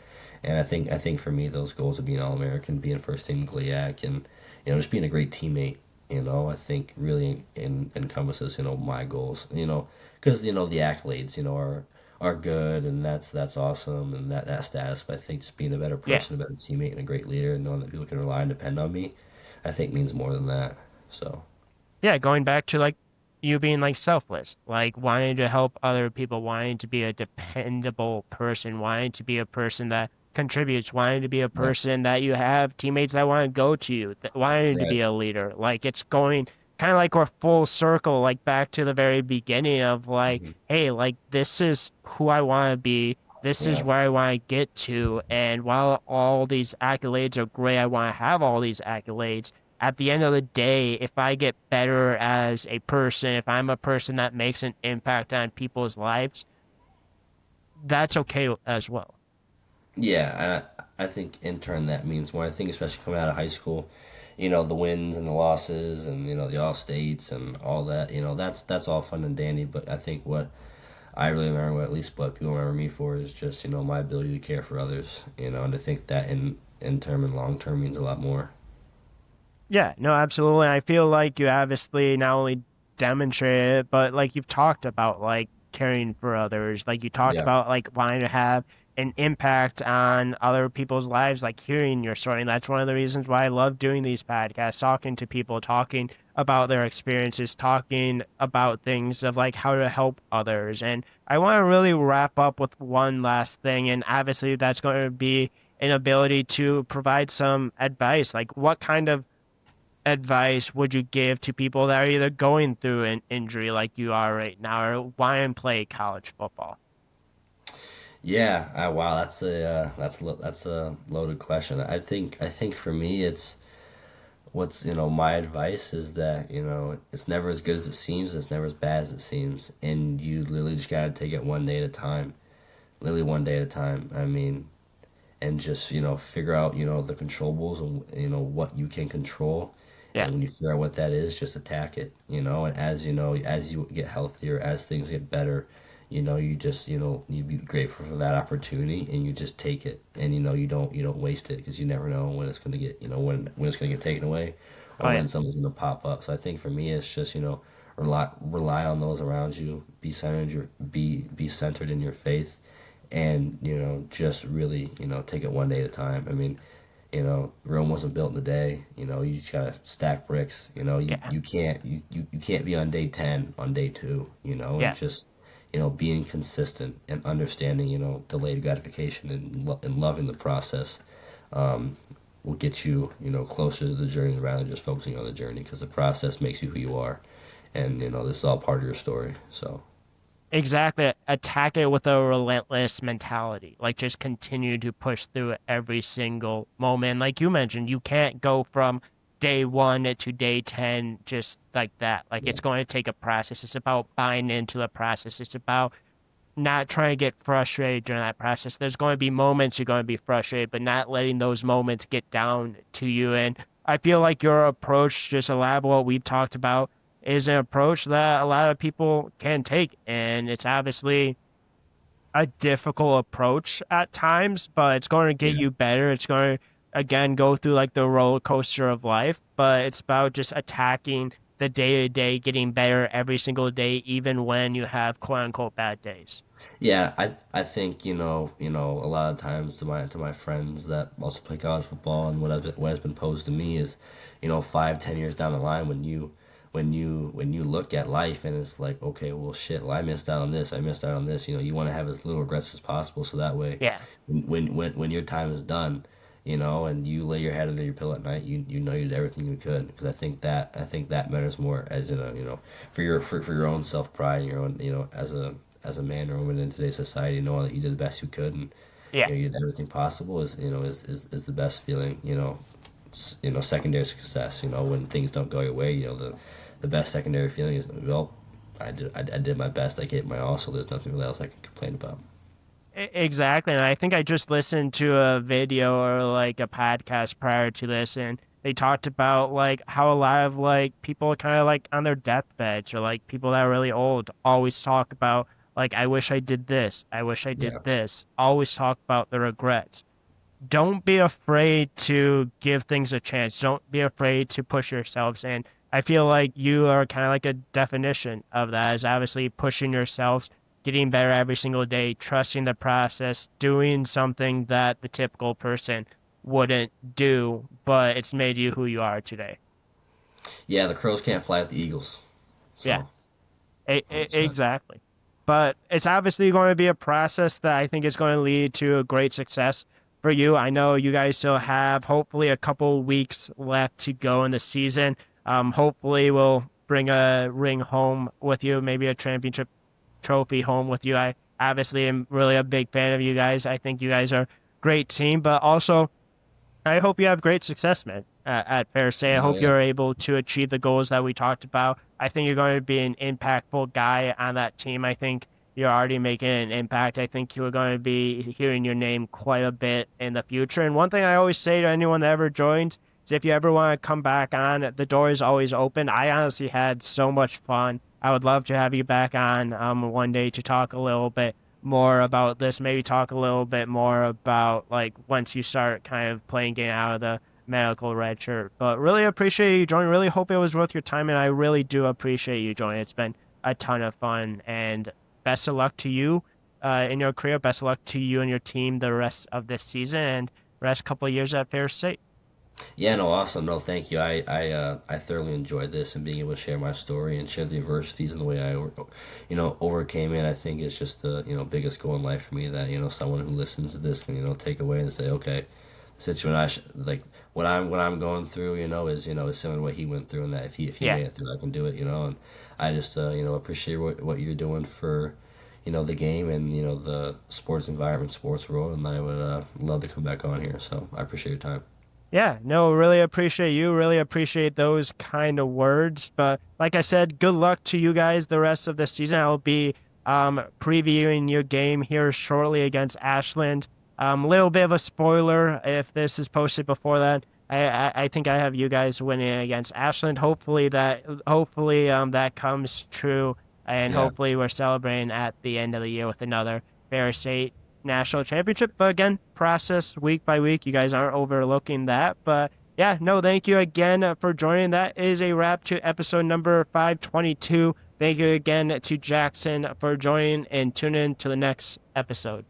And I think for me, those goals of being All American, being first team GLIAC, and just being a great teammate. I think really encompasses my goals. Because the accolades are good, and that's awesome, and that status. But I think just being a better yeah. person, a better teammate, and a great leader, and knowing that people can rely and depend on me, I think means more than that. So Yeah, going back to like you being like selfless, like wanting to help other people, wanting to be a dependable person, wanting to be a person that contributes, wanting to be a yeah, person that you have teammates that want to go to you, wanting to right. be a leader. Like it's going kind of like we're full circle, like back to the very beginning of like, Hmm. hey, like this is who I want to be. This is Yeah, where I want to get to. And while all these accolades are great, I want to have all these accolades at the end of the day, if I get better as a person, if I'm a person that makes an impact on people's lives, that's okay as well. Yeah, I think in turn that means more. I think especially coming out of high school, the wins and the losses and the all states and all that, that's all fun and dandy. But I think what I really remember, at least what people remember me for, is just my ability to care for others, and to think that in term and long term means a lot more. Yeah, no, absolutely. I feel like you obviously not only demonstrated it, but like you've talked about like caring for others, like you talked Yeah. about like wanting to have an impact on other people's lives, like hearing your story. And that's one of the reasons why I love doing these podcasts, talking to people, talking about their experiences, talking about things of like how to help others. And I want to really wrap up with one last thing. And obviously that's going to be an ability to provide some advice. Like what kind of advice would you give to people that are either going through an injury like you are right now or want to play college football? Yeah, wow, that's a loaded question. I think for me, it's what's my advice is that it's never as good as it seems, it's never as bad as it seems, and you literally just gotta take it one day at a time, literally one day at a time. I mean, and just figure out the controllables and what you can control, Yeah. and when you figure out what that is, just attack it. And as you get healthier, as things get better, you just you be grateful for that opportunity, and you just take it, and you don't waste it, because you never know when it's going to get when it's going to get taken away, Oh or yeah. when something's going to pop up. So I think for me, it's just rely on those around you, be centered in your faith, and just really take it one day at a time. I mean, Rome wasn't built in a day. You just gotta stack bricks. Yeah. You can't be on day 10 on day 2. And Yeah. just being consistent and understanding delayed gratification and loving the process um, will get you closer to the journey rather than just focusing on the journey, because the process makes you who you are, and this is all part of your story. So Exactly. Attack it with a relentless mentality. Like just continue to push through it every single moment. Like you mentioned, you can't go from day one to day 10 just like that. Like yeah, it's going to take a process. It's about buying into the process. It's about not trying to get frustrated during that process. There's going to be moments you're going to be frustrated, but not letting those moments get down to you. And I feel like your approach, just a lot of what we've talked about, is an approach that a lot of people can take. And it's obviously a difficult approach at times, but it's going to get yeah. you better. It's going to, again, go through like the roller coaster of life, but it's about just attacking the day to day, getting better every single day, even when you have quote unquote bad days. Yeah, I think a lot of times to my friends that also play college football, and what has been posed to me is 5-10 years down the line, when you look at life, and it's like, okay, well, shit, well, I missed out on this. You want to have as little regrets as possible, so that way Yeah. when your time is done, and you lay your head under your pillow at night, you know you did everything you could, because I think that matters more, as in a for your own self pride, and your own as a man or woman in today's society, knowing that you did the best you could, and Yeah. you did everything possible, is the best feeling. Secondary success. When things don't go your way, the best secondary feeling is, well, I did my best. I gave my all, so there's nothing really else I can complain about. Exactly. And I think I just listened to a video or like a podcast prior to this, and they talked about like how a lot of like people kind of like on their deathbeds or like people that are really old always talk about like, I wish I did this. I wish I did Yeah. this. Always talk about the regrets. Don't be afraid to give things a chance. Don't be afraid to push yourselves. And I feel like you are kind of like a definition of that, is obviously pushing yourselves, getting better every single day, trusting the process, doing something that the typical person wouldn't do, but it's made you who you are today. Yeah, the crows can't fly with the eagles. Yeah, So 100%. exactly. But it's obviously going to be a process that I think is going to lead to a great success for you. I know you guys still have hopefully a couple weeks left to go in the season. Hopefully we'll bring a ring home with you, maybe a championship trophy home with you. I obviously am really a big fan of you guys. I think you guys are a great team, but also I hope you have great success, man. at Ferris State. I Oh hope yeah. you're able to achieve the goals that we talked about. I think you're going to be an impactful guy on that team. I think you're already making an impact. I think you're going to be hearing your name quite a bit in the future. And one thing I always say to anyone that ever joins is if you ever want to come back on, the door is always open. I honestly had so much fun. I would love to have you back on one day to talk a little bit more about this, maybe talk a little bit more about like once you start kind of playing getting out of the medical red shirt. But really appreciate you joining. Really hope it was worth your time, and I really do appreciate you joining. It's been a ton of fun, and best of luck to you in your career. Best of luck to you and your team the rest of this season and rest couple of years at Ferris State. Yeah, no, awesome. No, thank you. I thoroughly enjoyed this and being able to share my story and share the adversities and the way I, overcame it. I think it's just the biggest goal in life for me that someone who listens to this can take away and say, okay, the situation like what I'm going through, is similar to what he went through, and that if he Yeah. made it through, I can do it. And I just appreciate what you're doing for the game and the sports environment, sports world, and I would love to come back on here. So I appreciate your time. Yeah, no, really appreciate you. Really appreciate those kind of words. But like I said, good luck to you guys the rest of the season. I'll be previewing your game here shortly against Ashland. Little bit of a spoiler if this is posted before that. I think I have you guys winning against Ashland. Hopefully that comes true, and Yeah. hopefully we're celebrating at the end of the year with another Ferris State national championship. But again, process week by week. You guys aren't overlooking that. But yeah, no, thank you again for joining. That is a wrap to episode number 522. Thank you again to Jackson for joining, and tune in to the next episode.